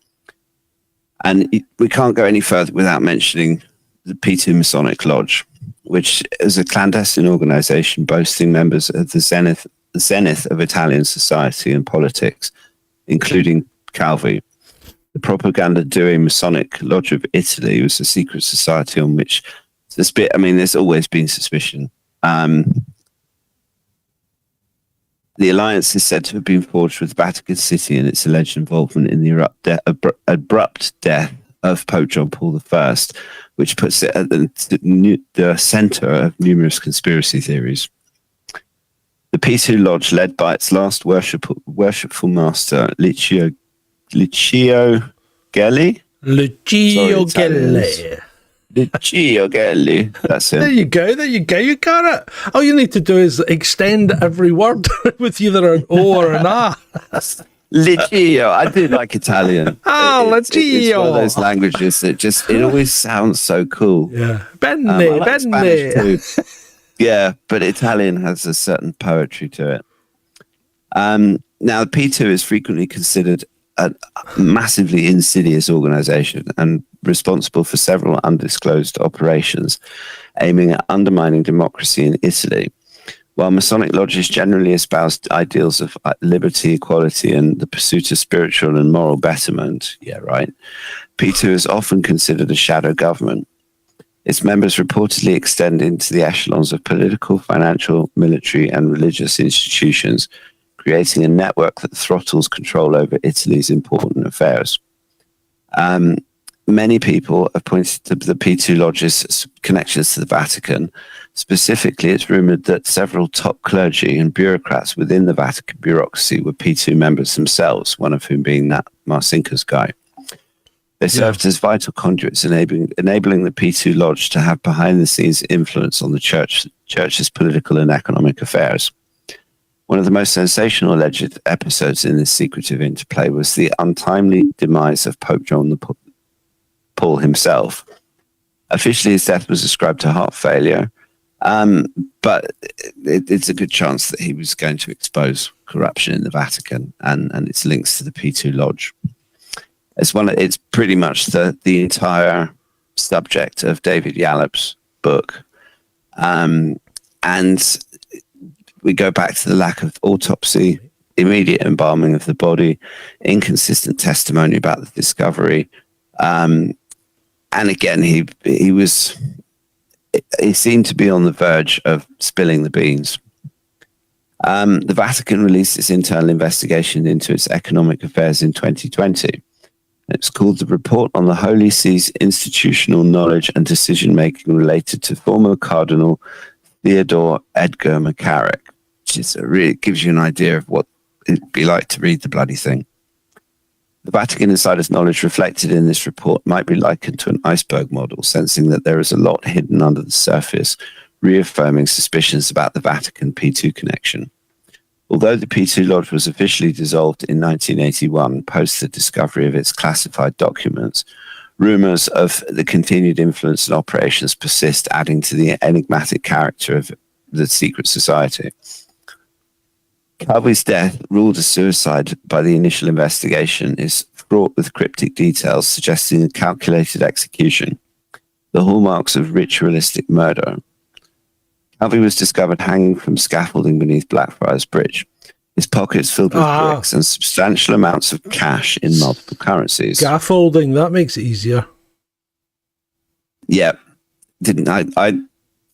And we can't go any further without mentioning the P2 Masonic Lodge, which is a clandestine organization boasting members of the zenith of Italian society and politics, including Calvi. The propaganda doing Masonic Lodge of Italy was a secret society on which there's always been suspicion. The alliance is said to have been forged with Vatican City and its alleged involvement in the abrupt death of Pope John Paul I, which puts it at the center of numerous conspiracy theories. The P2 Lodge, led by its last worshipful master, Lucio Gelli. Lucio Gelli. Lucio Gelli. That's it. There you go. You got it. All you need to do is extend every word with either an O or an A. Lucio. I do like Italian. Lucio. It's one of those languages that it always sounds so cool. Yeah. I like Spanish too. Yeah, but Italian has a certain poetry to it. Now, the P2 is frequently considered a massively insidious organization and responsible for several undisclosed operations aiming at undermining democracy in Italy. While Masonic lodges generally espouse ideals of liberty, equality, and the pursuit of spiritual and moral betterment, P2 is often considered a shadow government. Its members reportedly extend into the echelons of political, financial, military, and religious institutions, creating a network that throttles control over Italy's important affairs. Many people have pointed to the P2 Lodge's connections to the Vatican. Specifically, it's rumored that several top clergy and bureaucrats within the Vatican bureaucracy were P2 members themselves, one of whom being that Marcinkus guy. They served as vital conduits, enabling the P2 Lodge to have behind-the-scenes influence on the church's political and economic affairs. One of the most sensational alleged episodes in this secretive interplay was the untimely demise of Pope John Paul himself. Officially, his death was ascribed to heart failure, but it's a good chance that he was going to expose corruption in the Vatican and its links to the P2 Lodge. It's pretty much the entire subject of David Yallop's book. And we go back to the lack of autopsy, immediate embalming of the body, inconsistent testimony about the discovery. And again, he seemed to be on the verge of spilling the beans. The Vatican released its internal investigation into its economic affairs in 2020. It's called the Report on the Holy See's Institutional Knowledge and Decision-Making Related to Former Cardinal Theodore Edgar McCarrick, which really gives you an idea of what it'd be like to read the bloody thing. The Vatican insider's knowledge reflected in this report might be likened to an iceberg model, sensing that there is a lot hidden under the surface, reaffirming suspicions about the Vatican P2 connection. Although the P2 Lodge was officially dissolved in 1981, post the discovery of its classified documents, rumors of the continued influence and operations persist, adding to the enigmatic character of the secret society. Calvi's death, ruled a suicide by the initial investigation, is fraught with cryptic details suggesting a calculated execution, the hallmarks of ritualistic murder. Calvi was discovered hanging from scaffolding beneath Blackfriars Bridge. his pockets filled with bricks and substantial amounts of cash in multiple currencies. Scaffolding, that makes it easier. Yeah. Didn't I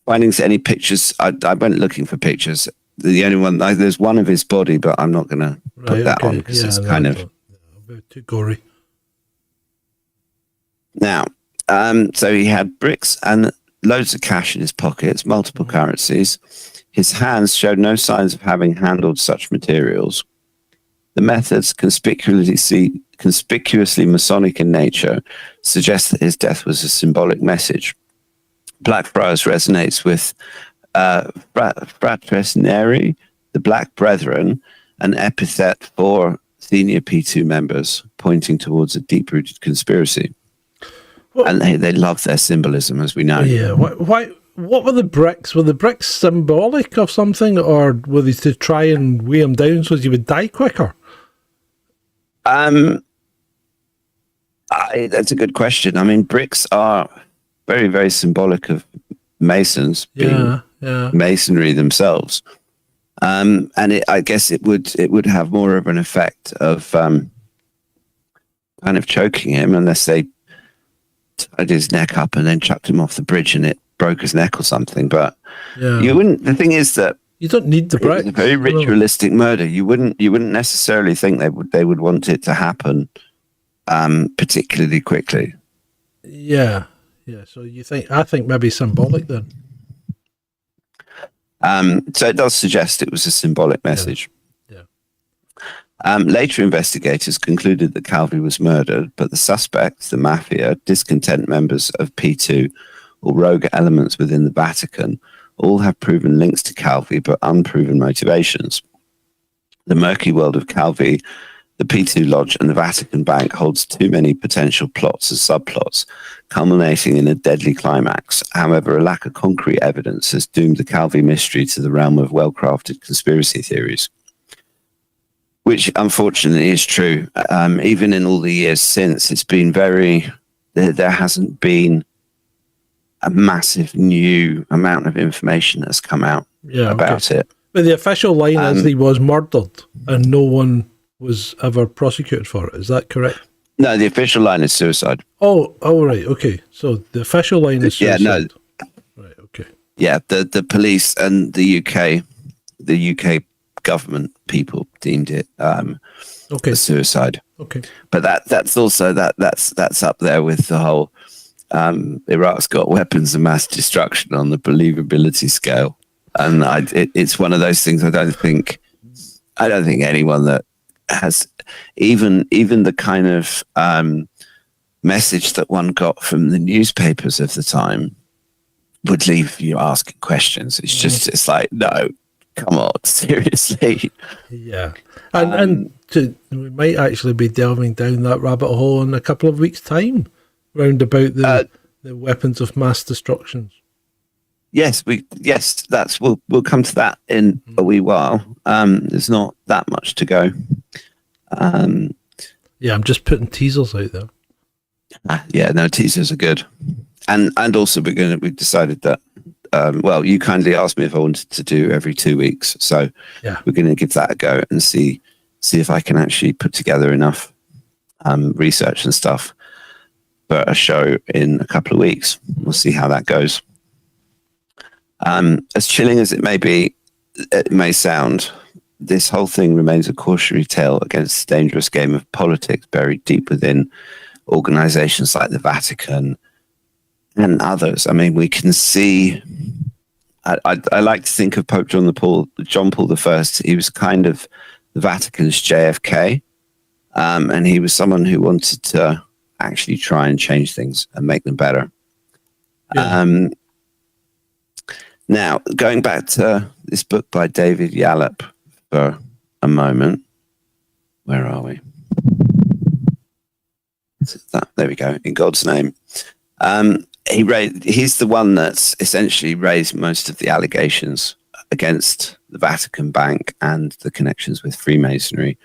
finding any pictures, I went looking for pictures. The only one, there's one of his body, but I'm not going to put that on because it's kind of too gory. Now, so he had bricks and loads of cash in his pockets, multiple currencies. His hands showed no signs of having handled such materials. The methods, conspicuously Masonic in nature, suggest that his death was a symbolic message. Blackfriars resonates with Fraternary, the Black Brethren, an epithet for senior P2 members, pointing towards a deep-rooted conspiracy. Well, and they love their symbolism, as we know. Yeah. What were the bricks? Were the bricks symbolic of something, or were they to try and weigh him down so you would die quicker? That's a good question. I mean, bricks are very, very symbolic of Masons being masonry themselves. And I guess it would have more of an effect of kind of choking him, unless they tied his neck up and then chucked him off the bridge and it broke his neck or something. But you wouldn't. The thing is that you don't need the bricks. It's a very ritualistic murder. You wouldn't necessarily think they would want it to happen particularly quickly. Yeah. So I think maybe symbolic then. So it does suggest it was a symbolic message. Later investigators concluded that Calvi was murdered, but the suspects, the mafia, discontent members of P2, or rogue elements within the Vatican, all have proven links to Calvi, but unproven motivations. The murky world of Calvi, the P2 Lodge, and the Vatican Bank holds too many potential plots and subplots, culminating in a deadly climax. However, a lack of concrete evidence has doomed the Calvi mystery to the realm of well-crafted conspiracy theories, which unfortunately is true. Even in all the years since, it's been there hasn't been a massive new amount of information that's come out about it. But the official line is he was murdered and no one was ever prosecuted for it. Is that correct? No, the official line is suicide. Oh, right, okay. So the official line is suicide. Yeah, no. Right, okay. Yeah, the police and the UK government people deemed it a suicide. Okay. But that's also that's up there with the whole Iraq's got weapons of mass destruction on the believability scale, and it's one of those things. I don't think anyone that has even the kind of message that one got from the newspapers of the time would leave you asking questions. It's just it's like, no, come on, seriously. Yeah, and we might actually be delving down that rabbit hole in a couple of weeks' time, round about the weapons of mass destruction. Yes, we'll come to that in a wee while. There's not that much to go. I'm just putting teasers out there. No, teasers are good, and also we've decided that. You kindly asked me if I wanted to do every 2 weeks, so we're going to give that a go and see if I can actually put together enough research and stuff for a show in a couple of weeks. We'll see how that goes. As chilling as it may sound, this whole thing remains a cautionary tale against the dangerous game of politics buried deep within organizations like the Vatican and others. I mean, we can see. I like to think of Pope John Paul I. He was kind of the Vatican's JFK, and he was someone who wanted to actually try and change things and make them better. Yeah. Now, going back to this book by David Yallop for a moment. Where are we? There we go. In God's name. He's the one that's essentially raised most of the allegations against the Vatican Bank and the connections with Freemasonry,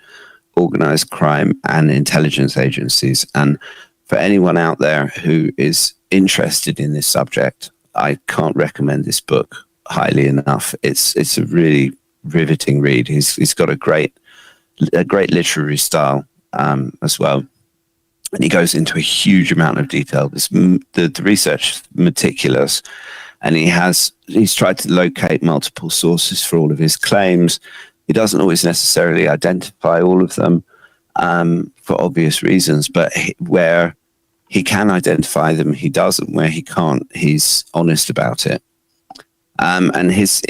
organized crime, and intelligence agencies. And for anyone out there who is interested in this subject, I can't recommend this book highly enough. It's a really riveting read. He's got a great literary style as well, and he goes into a huge amount of detail. The research is meticulous, and he's tried to locate multiple sources for all of his claims. He doesn't always necessarily identify all of them for obvious reasons, but where he can identify them, he doesn't. Where he can't, he's honest about it. And his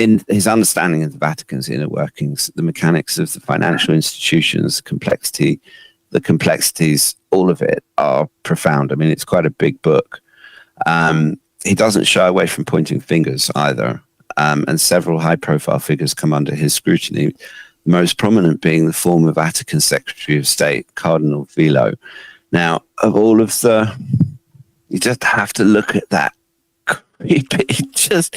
understanding of the Vatican's inner workings, the mechanics of the financial institutions, the complexities, all of it are profound. I mean, it's quite a big book. He doesn't shy away from pointing fingers either. And several high-profile figures come under his scrutiny, the most prominent being the former Vatican Secretary of State, Cardinal Velo. Now, of all of you just have to look at that creepy. He's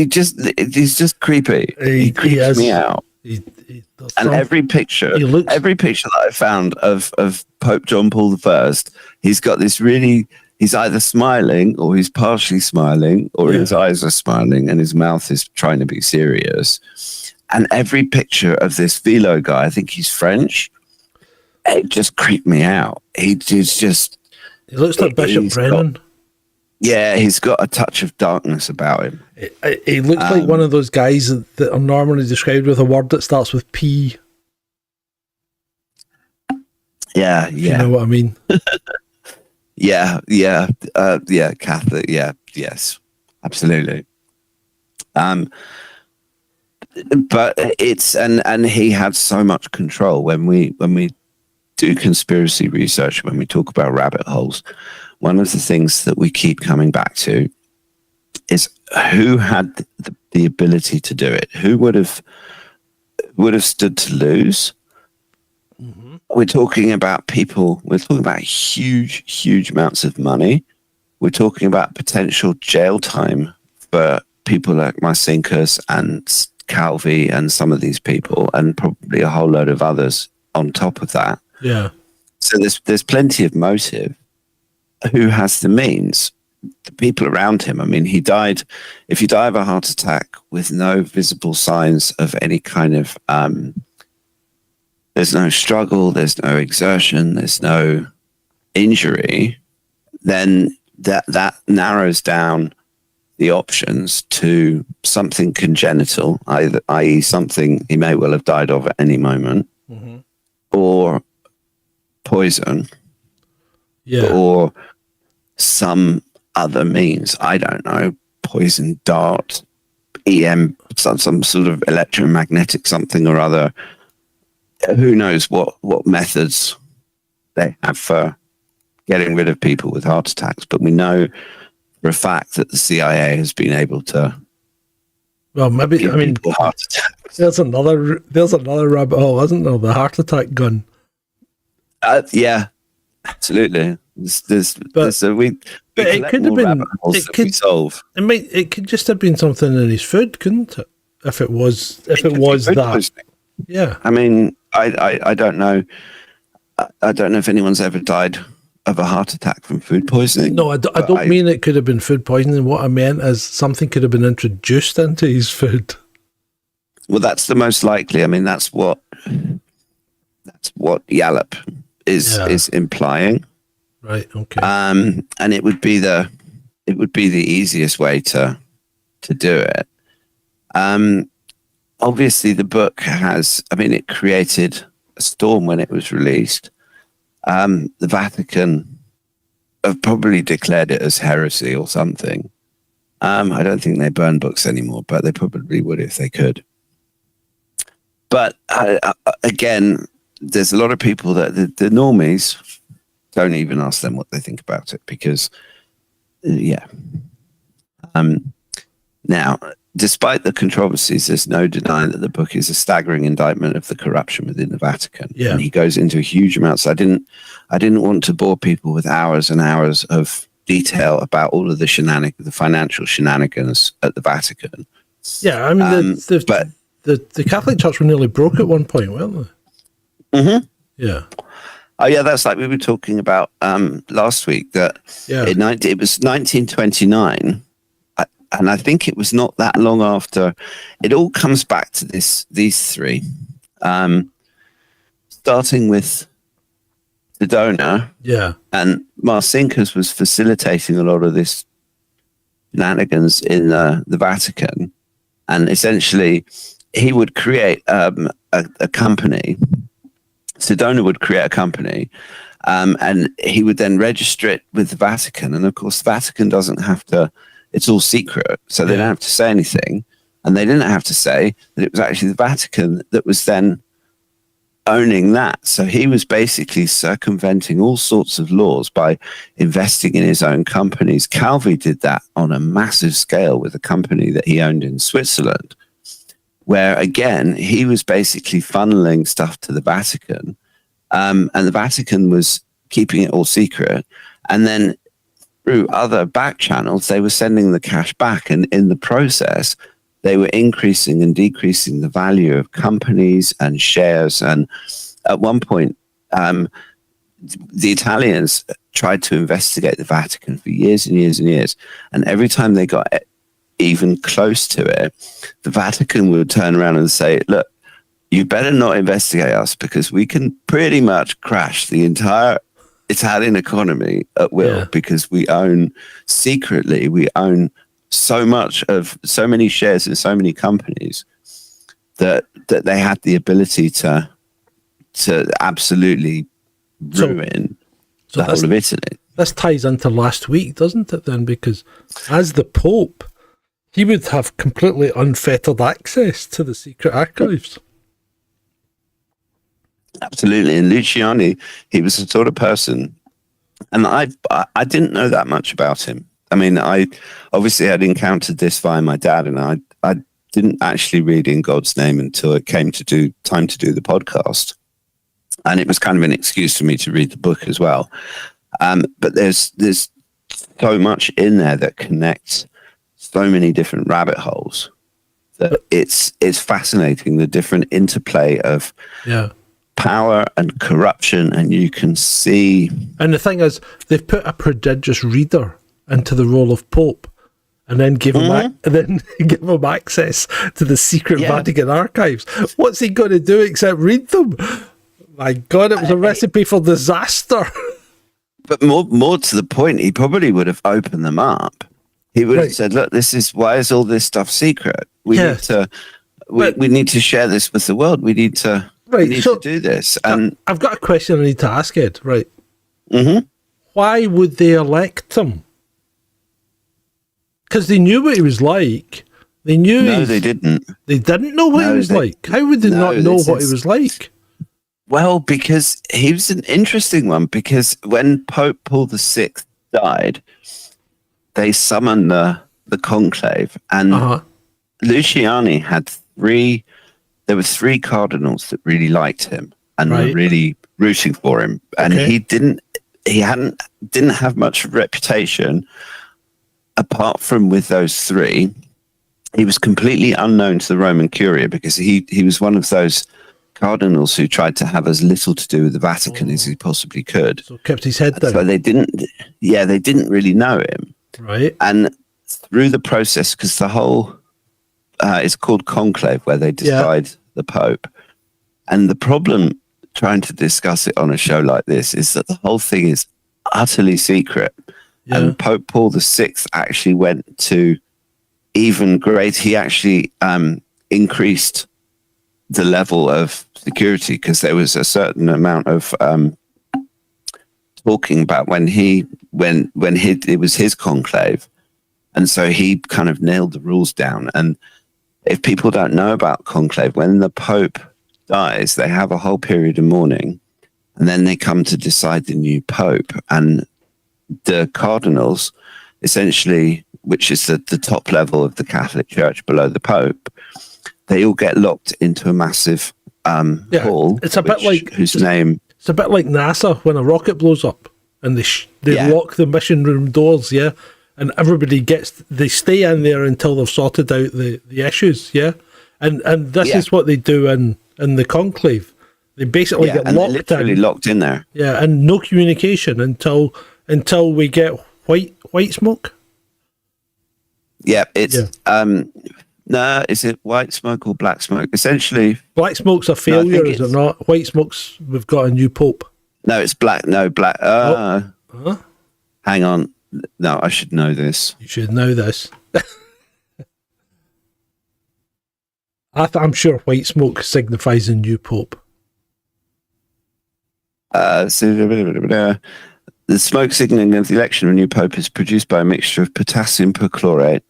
just creepy. He creeps me out. And every picture that I found of Pope John Paul I, he's got this really. He's either smiling or he's partially smiling, or his eyes are smiling and his mouth is trying to be serious. And every picture of this Velo guy, I think he's French, it just creeped me out. He looks like Bishop Brennan. He's got a touch of darkness about him. He looks like one of those guys that are normally described with a word that starts with P. Yeah. You know what I mean? Catholic. Yes, absolutely. But it's and he had so much control when we do conspiracy research, when we talk about rabbit holes. One of the things that we keep coming back to is who had the ability to do it. Who would have stood to lose? Mm-hmm. We're talking about people. We're talking about huge amounts of money. We're talking about potential jail time for people like Marcinkus and Calvi and some of these people, and probably a whole load of others on top of that. Yeah. So there's plenty of motive. Who has the means? The people around him. I mean, he died. If you die of a heart attack with no visible signs of any kind of, there's no struggle, there's no exertion, there's no injury, then that narrows down the options to something congenital, i.e. something he may well have died of at any moment, mm-hmm. or poison, or some other means. I don't know, poison dart, EM, some sort of electromagnetic something or other. Who knows what methods they have for getting rid of people with heart attacks, but we know for a fact that the CIA has been able to. Well, maybe heart attacks. There's another rabbit hole, isn't there? The heart attack gun. Yeah, absolutely. But it could have been. It could just have been something in his food, couldn't it? If it was that. Poisoning. Yeah. I mean, I don't know. I don't know if anyone's ever died of a heart attack from food poisoning. No, I don't mean it could have been food poisoning. What I meant is something could have been introduced into his food. Well, that's the most likely. I mean, that's what Yallop is implying. Right. Okay. And it would be the easiest way to do it. Obviously, the book it created a storm when it was released. The Vatican have probably declared it as heresy or something. I don't think they burn books anymore, but they probably would if they could. But again, there's a lot of people that the normies don't even ask them what they think about it because, now, despite the controversies, there's no denying that the book is a staggering indictment of the corruption within the Vatican. Yeah. And he goes into a huge amount. So I didn't want to bore people with hours and hours of detail about all of the financial shenanigans at the Vatican. Yeah, I mean, the Catholic Church were nearly broke at one point, weren't they? Mm-hmm. Yeah. Oh, yeah, that's like we were talking about last week, that it was 1929. and I think it was not that long after, it all comes back to these three, starting with the donor. Yeah. And Marcinkus was facilitating a lot of this shenanigans in the Vatican. And essentially, he would create a company. Sedona would create a company, and he would then register it with the Vatican. And of course, the Vatican doesn't have to, it's all secret. So they don't have to say anything. And they didn't have to say that it was actually the Vatican that was then owning that. So he was basically circumventing all sorts of laws by investing in his own companies. Calvi did that on a massive scale with a company that he owned in Switzerland, where again, he was basically funneling stuff to the Vatican, and the Vatican was keeping it all secret. And then through other back channels, they were sending the cash back. And in the process, they were increasing and decreasing the value of companies and shares. And at one point, the Italians tried to investigate the Vatican for years and years and years. And every time they got even close to it, the Vatican would turn around and say, look, you better not investigate us, because we can pretty much crash the entire Italian economy at will, because we own so much of so many shares in so many companies that they had the ability to absolutely ruin the whole of Italy. This ties into last week, doesn't it then? Because as the Pope, he would have completely unfettered access to the secret archives. Absolutely. And Luciani, he was the sort of person, and I didn't know that much about him. I mean, I obviously had encountered this via my dad, and I didn't actually read In God's Name until it came to time to do the podcast. And it was kind of an excuse for me to read the book as well. But there's so much in there that connects so many different rabbit holes that it's fascinating, the different interplay of power and corruption, and you can see. And the thing is, they've put a prodigious reader into the role of Pope, and then give him access to the secret Vatican archives. What's he going to do except read them? My God, it was a recipe for disaster. But more to the point, he probably would have opened them up. He would have said, look, why is all this stuff secret? We need to share this with the world. We need to do this. And I've got a question I need to ask Ed, right? Mm-hmm. Why would they elect him? Because they knew what he was like. They knew they didn't. They didn't know what he was like. How would they not know what he was like? Well, because he was an interesting one, because when Pope Paul VI died, they summoned the conclave, and Luciani had there were three cardinals that really liked him and were really rooting for him. And he didn't have much reputation apart from with those three. He was completely unknown to the Roman Curia, because he was one of those cardinals who tried to have as little to do with the Vatican as he possibly could. So kept his head down. So they didn't really know him. Right. And through the process, because the whole, it's called conclave, where they decide the Pope. And the problem trying to discuss it on a show like this is that the whole thing is utterly secret. Yeah. And Pope Paul VI actually went to even great. He actually increased the level of security, because there was a certain amount of talking about when it was his conclave, and so he kind of nailed the rules down. And if people don't know about conclave, when the Pope dies, they have a whole period of mourning, and then they come to decide the new Pope. And the cardinals, essentially, which is the top level of the Catholic Church below the Pope, they all get locked into a massive hall. It's a bit like It's a bit like NASA when a rocket blows up, and they lock the mission room doors, and everybody they stay in there until they've sorted out the issues, and this is what they do in the conclave. They basically get locked in there, and no communication until we get white smoke. Yeah, it's no, is it white smoke or black smoke? Essentially, black smoke's a failure, is it not? White smoke's we've got a new pope. No, it's black. No, black. Hang on. No, I should know this. You should know this. I'm sure white smoke signifies a new pope. The smoke signaling of the election of a new pope is produced by a mixture of potassium perchlorate,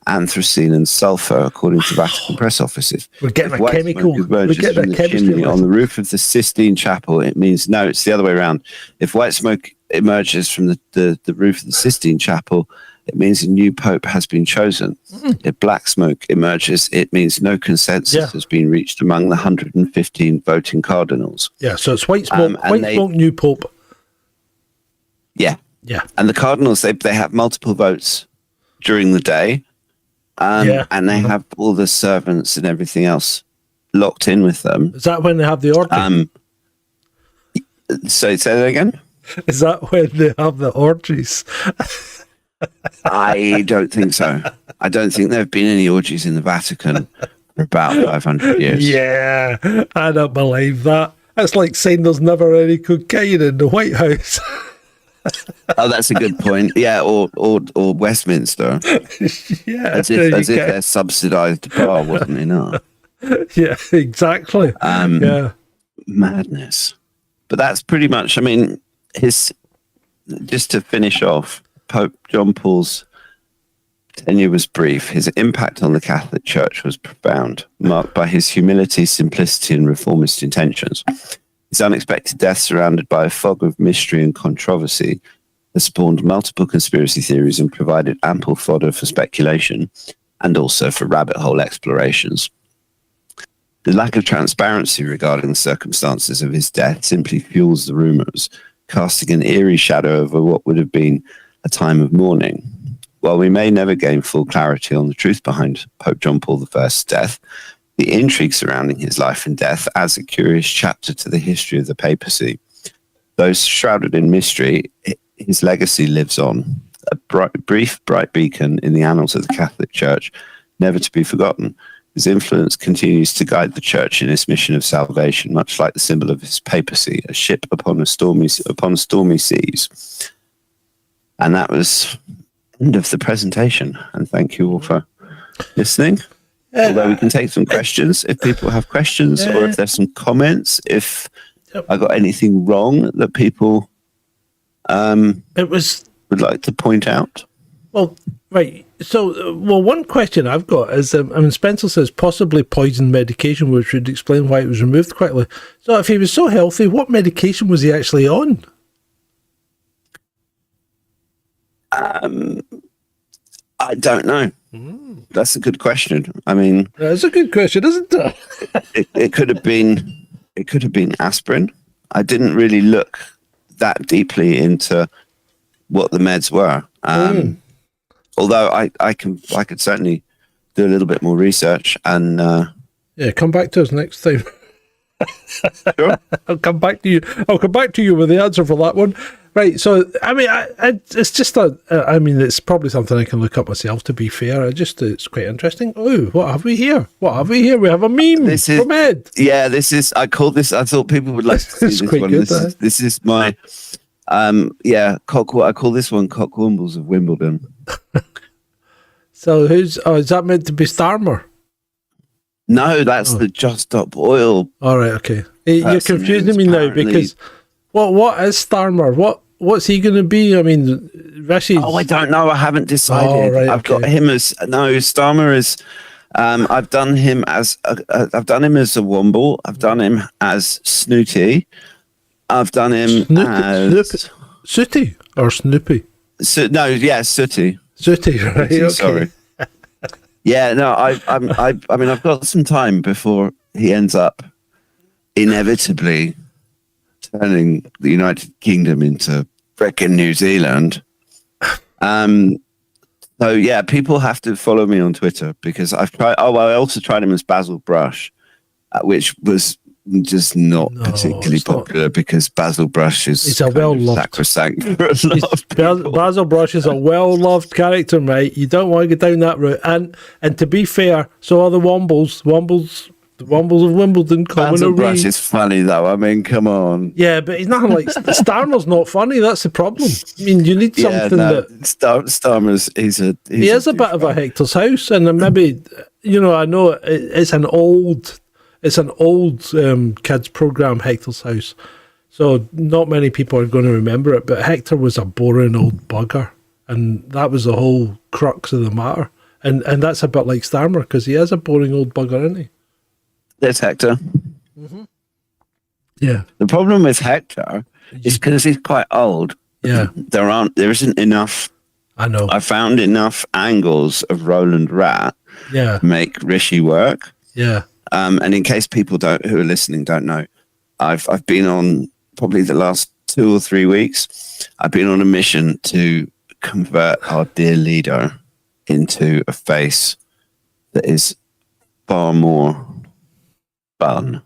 anthracene, and sulfur, according to Vatican press offices. We're getting a chemical. We're getting a chemistry on the roof of the Sistine Chapel. It means no. It's the other way around. If white smoke emerges from the roof of the Sistine Chapel, it means a new pope has been chosen. If black smoke emerges, it means no consensus has been reached among the 115 voting cardinals. Yeah, so it's white smoke. Smoke, new pope. Yeah, yeah. And the cardinals they have multiple votes during the day, and they have all the servants and everything else locked in with them. Is that when they have the orgy? So say that again. Is that when they have the orgies? I don't think so. I don't think there have been any orgies in the Vatican for about 500 years. Yeah, I don't believe that. That's like saying there's never any cocaine in the White House. Oh, that's a good point. Yeah, or Westminster. Yeah, as if their subsidised bar wasn't enough. Yeah, exactly. Madness. But that's pretty much. I mean, just to finish off, Pope John Paul's tenure was brief. His impact on the Catholic Church was profound, marked by his humility, simplicity, and reformist intentions. His unexpected death, surrounded by a fog of mystery and controversy, has spawned multiple conspiracy theories and provided ample fodder for speculation and also for rabbit hole explorations. The lack of transparency regarding the circumstances of his death simply fuels the rumours, casting an eerie shadow over what would have been a time of mourning. While we may never gain full clarity on the truth behind Pope John Paul I's death, the intrigue surrounding his life and death adds a curious chapter to the history of the papacy. Though shrouded in mystery, his legacy lives on, a brief, bright beacon in the annals of the Catholic Church, never to be forgotten. His influence continues to guide the Church in its mission of salvation, much like the symbol of his papacy, a ship upon stormy seas. And that was the end of the presentation. And thank you all for listening. Although we can take some questions if people have questions, or if there's some comments, if I got anything wrong that people would like to point out. Well, right. So, one question I've got is, Spencer says possibly poison medication, which would explain why it was removed quickly. So, if he was so healthy, what medication was he actually on? I don't know. That's a good question. I mean, that's a good question, isn't it? it could have been aspirin. I didn't really look that deeply into what the meds were. Although I could certainly do a little bit more research and come back to us next time. Sure. I'll come back to you with the answer for that one. Right. So, I mean, it's just it's probably something I can look up myself, to be fair. It's quite interesting. Oh, what have we here? We have a meme from Ed. Yeah, I thought people would like to see this one. This is my, I call this one Cockwombles of Wimbledon. So is that meant to be Starmer? No, that's the Just Stop Oil. All right, okay. You're confusing me now, because what is Starmer? What's he going to be? I mean, Rishi. Oh, I don't know. I haven't decided. Oh, right, I've got him as Starmer is. I've done him as a Womble. I've done him as Snooty. I've done him as Sooty or Snoopy. Sooty. Sooty, right? Okay. Sorry. Yeah, no, I mean, I've got some time before he ends up inevitably turning the United Kingdom into frickin' New Zealand. So yeah, people have to follow me on Twitter, because I've tried. Oh, well, I also tried him as Basil Brush, which was just not No, particularly it's not. popular because Basil Brush is He's a well-loved- sacrosanct for a lot of people. Basil Brush is a well-loved character, mate. You don't want to go down that route. And to be fair, so are the Wombles. The Wombles of Wimbledon coming Basil away. Brush is funny though. I mean, come on. Yeah, but he's nothing like Starmer's not funny. That's the problem. I mean, you need something that Starmer's he is a bit of a Hector's House, and then maybe I know it's an old kids program, Hector's House, so not many people are going to remember it. But Hector was a boring old bugger, and that was the whole crux of the matter. And that's a bit like Starmer because he is a boring old bugger, isn't he? There's Hector. Yeah. The problem with Hector is because he's quite old. Yeah. There isn't enough. I know. I found enough angles of Roland Rat Yeah. to make Rishi work. Yeah. And in case people who are listening don't know, I've been on probably the last 2 or 3 weeks. I've been on a mission to convert our dear leader into a face that is far more fun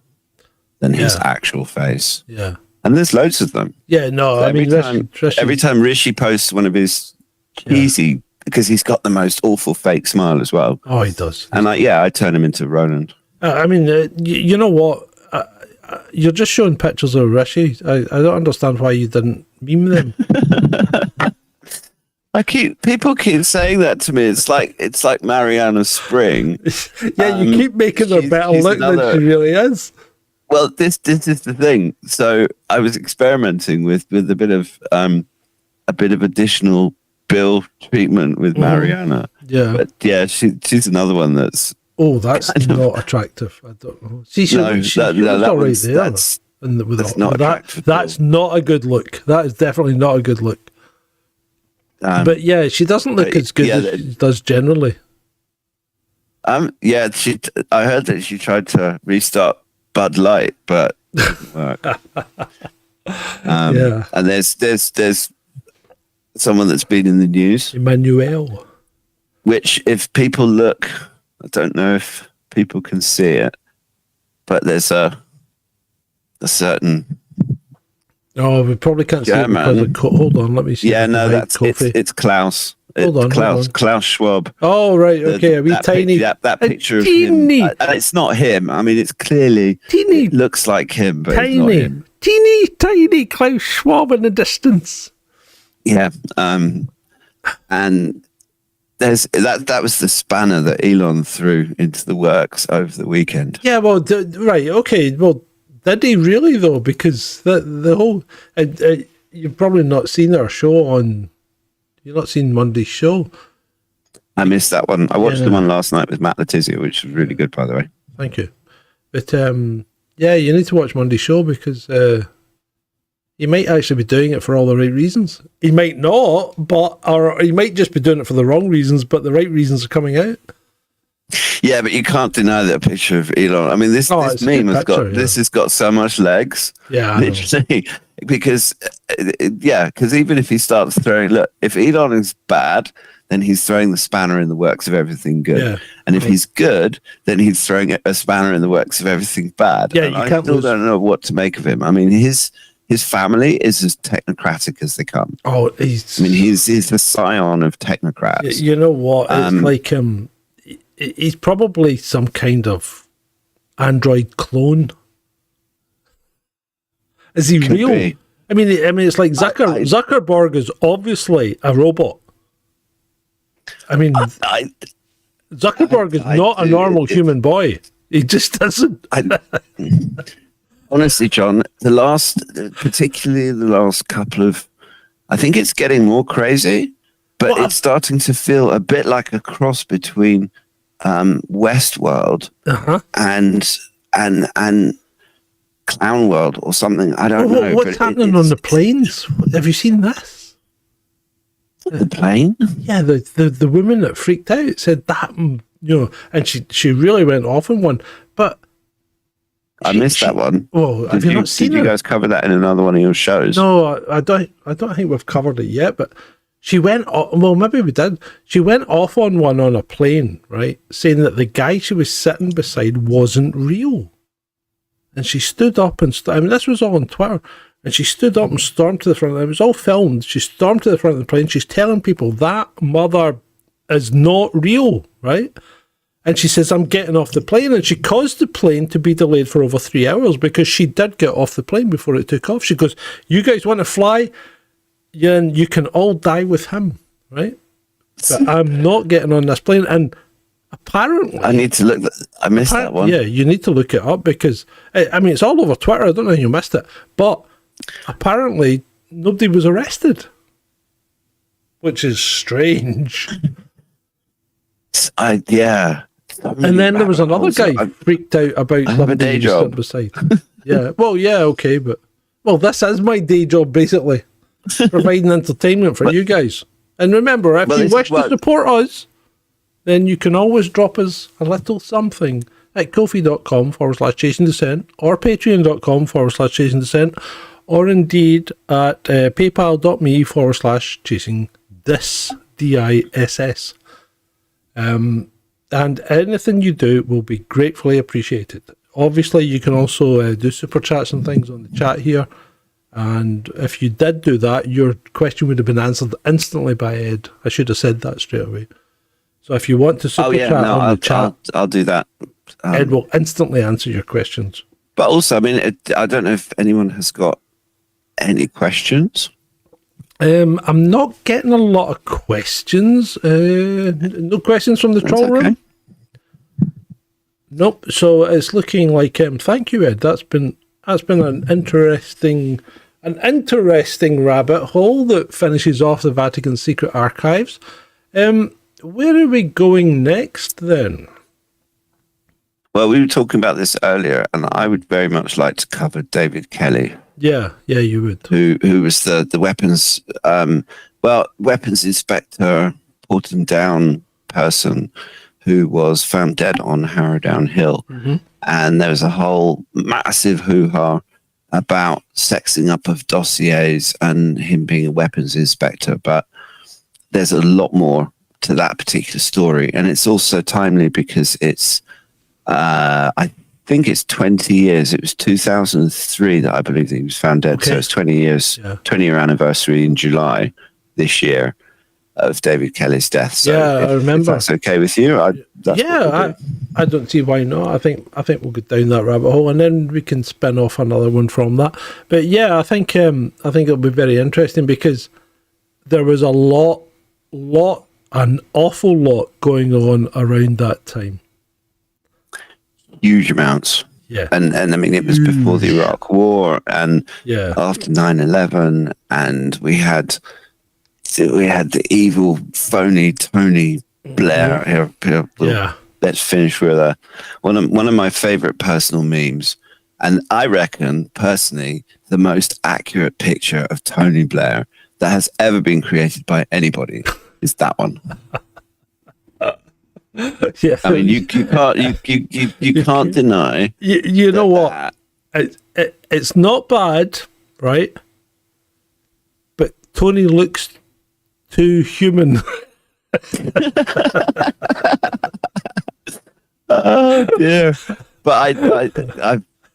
than his actual face. Yeah. And there's loads of them. Yeah. No, I mean, every time Rishi posts one of his cheesy, because he's got the most awful fake smile as well. Oh, he does. And I turn him into Roland. I mean, you know what? You're just showing pictures of Rishi. I don't understand why you didn't meme them. People keep saying that to me. It's like Mariana Spring. Yeah, you keep making her better look than she really is. Well, this is the thing. So I was experimenting with a bit of additional bill treatment with Mariana. Yeah, but yeah, she's another one that's. Oh, that's not attractive. I don't know. That's not attractive. That's not a good look. That is definitely not a good look. But yeah, she doesn't look as good as she does generally. Yeah, I heard that she tried to restart Bud Light, but it didn't work. Yeah. And there's someone that's been in the news, Emmanuel. Which, if people look, I don't know if people can see it, but there's a certain. Oh, we probably can't see it because of hold on, let me see. Yeah, no, it's Klaus. Hold on, Klaus Schwab. Oh, right, okay. Are we tiny? That picture of teeny. him. And it's not him. I mean, it's clearly teeny. It looks like him, but it's not him. Tiny Klaus Schwab in the distance. Yeah, and there's that was the spanner that Elon threw into the works over the weekend. Yeah, well, right, okay, well. Did he really though? Because the whole you've probably not seen our show on. You've not seen Monday's show. I missed that one. I watched the one last night with Matt Letizia, which was really good, by the way. Thank you. But yeah, you need to watch Monday's show because he might actually be doing it for all the right reasons. He might not, or he might just be doing it for the wrong reasons, but the right reasons are coming out. Yeah, but you can't deny that picture of Elon. I mean, this meme this has got so much legs. Yeah, literally, because even if he starts throwing, look, if Elon is bad, then he's throwing the spanner in the works of everything good. Yeah. And if he's good, then he's throwing a spanner in the works of everything bad. Yeah, I still don't know what to make of him. I mean, his family is as technocratic as they come. Oh, he's the scion of technocrats. You know what? It's like he's probably some kind of android clone. Is he real? Be. I mean, it's like Zuckerberg is obviously a robot. I mean, Zuckerberg is not a normal human boy. He just doesn't. Honestly, John, particularly the last couple of, I think it's getting more crazy, but it's starting to feel a bit like a cross between Westworld and Clown World or something. I don't know. What's happening on the planes? Have you seen this? The plane? Yeah, the woman that freaked out said that, and she really went off on one. But I missed that one. Oh, have you not seen it? Did you guys cover that in another one of your shows? No, I don't think we've covered it yet, but she went well, maybe we did. She went off on one on a plane, right? Saying that the guy she was sitting beside wasn't real. And she stood up and, I mean, this was all on Twitter, and she stood up and stormed to the front. It was all filmed. She stormed to the front of the plane. She's telling people that mother is not real, right? And she says, I'm getting off the plane. And she caused the plane to be delayed for over 3 hours because she did get off the plane before it took off. She goes, you guys want to fly? Yeah, and you can all die with him, right? But I'm not getting on this plane. And apparently... I need to look... I missed that one. Yeah, you need to look it up because, I mean, it's all over Twitter. I don't know how you missed it. But apparently, nobody was arrested, which is strange. Yeah. And then there was another guy freaked out about have a day job beside. Yeah. Well, yeah, okay, but this is my day job basically, providing entertainment for you guys. And remember, if you wish to support us, then you can always drop us a little something at kofi.com/chasing descent or patreon.com/chasing descent, or indeed at paypal.me/chasing this DISS. And anything you do will be gratefully appreciated. Obviously, you can also do super chats and things on the chat here. And if you did do that, your question would have been answered instantly by Ed. I should have said that straight away. So if you want to super chat on the chat, I'll do that. Ed will instantly answer your questions. But also, I mean, I don't know if anyone has got any questions. I'm not getting a lot of questions. No questions from the troll room? Nope. So it's looking like thank you, Ed. That's been an interesting rabbit hole that finishes off the Vatican secret archives. Where are we going next then? Well, we were talking about this earlier, and I would very much like to cover David Kelly. Yeah, you would. Who was the weapons weapons inspector, put him down person who was found dead on Harrowdown Hill. Mm-hmm. And there was a whole massive hoo-ha about sexing up of dossiers and him being a weapons inspector. But there's a lot more to that particular story. And it's also timely because it's, I think it's 20 years. It was 2003 that I believe that he was found dead. Okay. So it's 20 years, 20-year anniversary in July this year of David Kelly's death. So I remember. If that's okay with you? I don't see why not. I think we'll get down that rabbit hole, and then we can spin off another one from that. But yeah, I think it'll be very interesting because there was an awful lot going on around that time. Huge amounts. Yeah. And I mean, it was before the Iraq War and after 9/11, and we had the evil, phony Tony Blair. Here, let's finish with one of my favorite personal memes, and I reckon personally the most accurate picture of Tony Blair that has ever been created by anybody is that one. Yeah, I mean, you can't deny. You know what? It's not bad, right? But Tony looks too human. Oh dear! But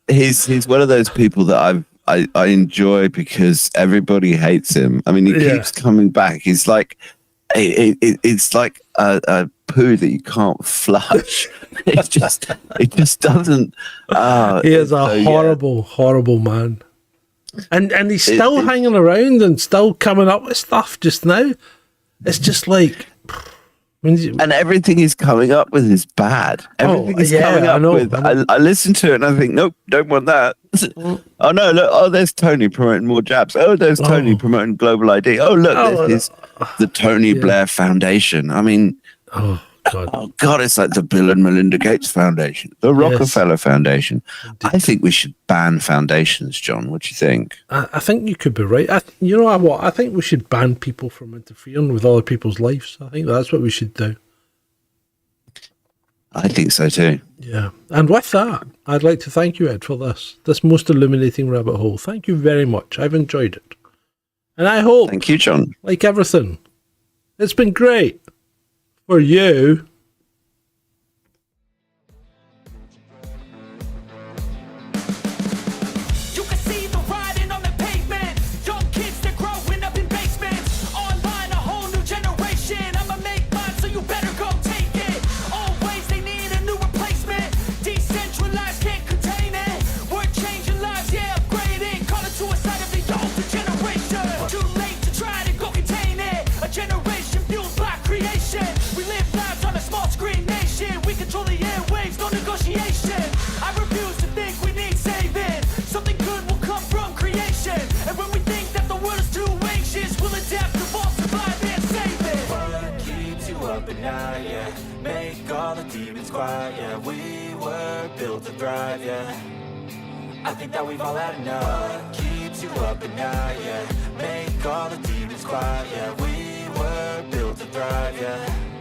he's one of those people that I enjoy because everybody hates him. I mean, he keeps coming back. He's like, it's like a poo that you can't flush. it just doesn't. He is a horrible man, and he's still hanging around and still coming up with stuff just now. It's just like, and everything he's coming up with is bad. Everything he's coming up with, I listen to it and I think, nope, don't want that. Oh no, look, there's Tony promoting more jabs. Oh, there's Tony promoting global ID. Oh look, there's the Tony Blair Foundation. I mean, oh God, it's like the Bill and Melinda Gates Foundation, the Rockefeller Foundation. I think we should ban foundations, John. What do you think? I think you could be right. You know what? I think we should ban people from interfering with other people's lives. I think that's what we should do. I think so too. Yeah. And with that, I'd like to thank you, Ed, for this most illuminating rabbit hole. Thank you very much. I've enjoyed it. And I hope, thank you, John, like everything, it's been great for you. quiet, yeah. We were built to thrive, yeah. I think that we've all had enough. What keeps you up at night, yeah. Make all the demons quiet, yeah. We were built to thrive, yeah.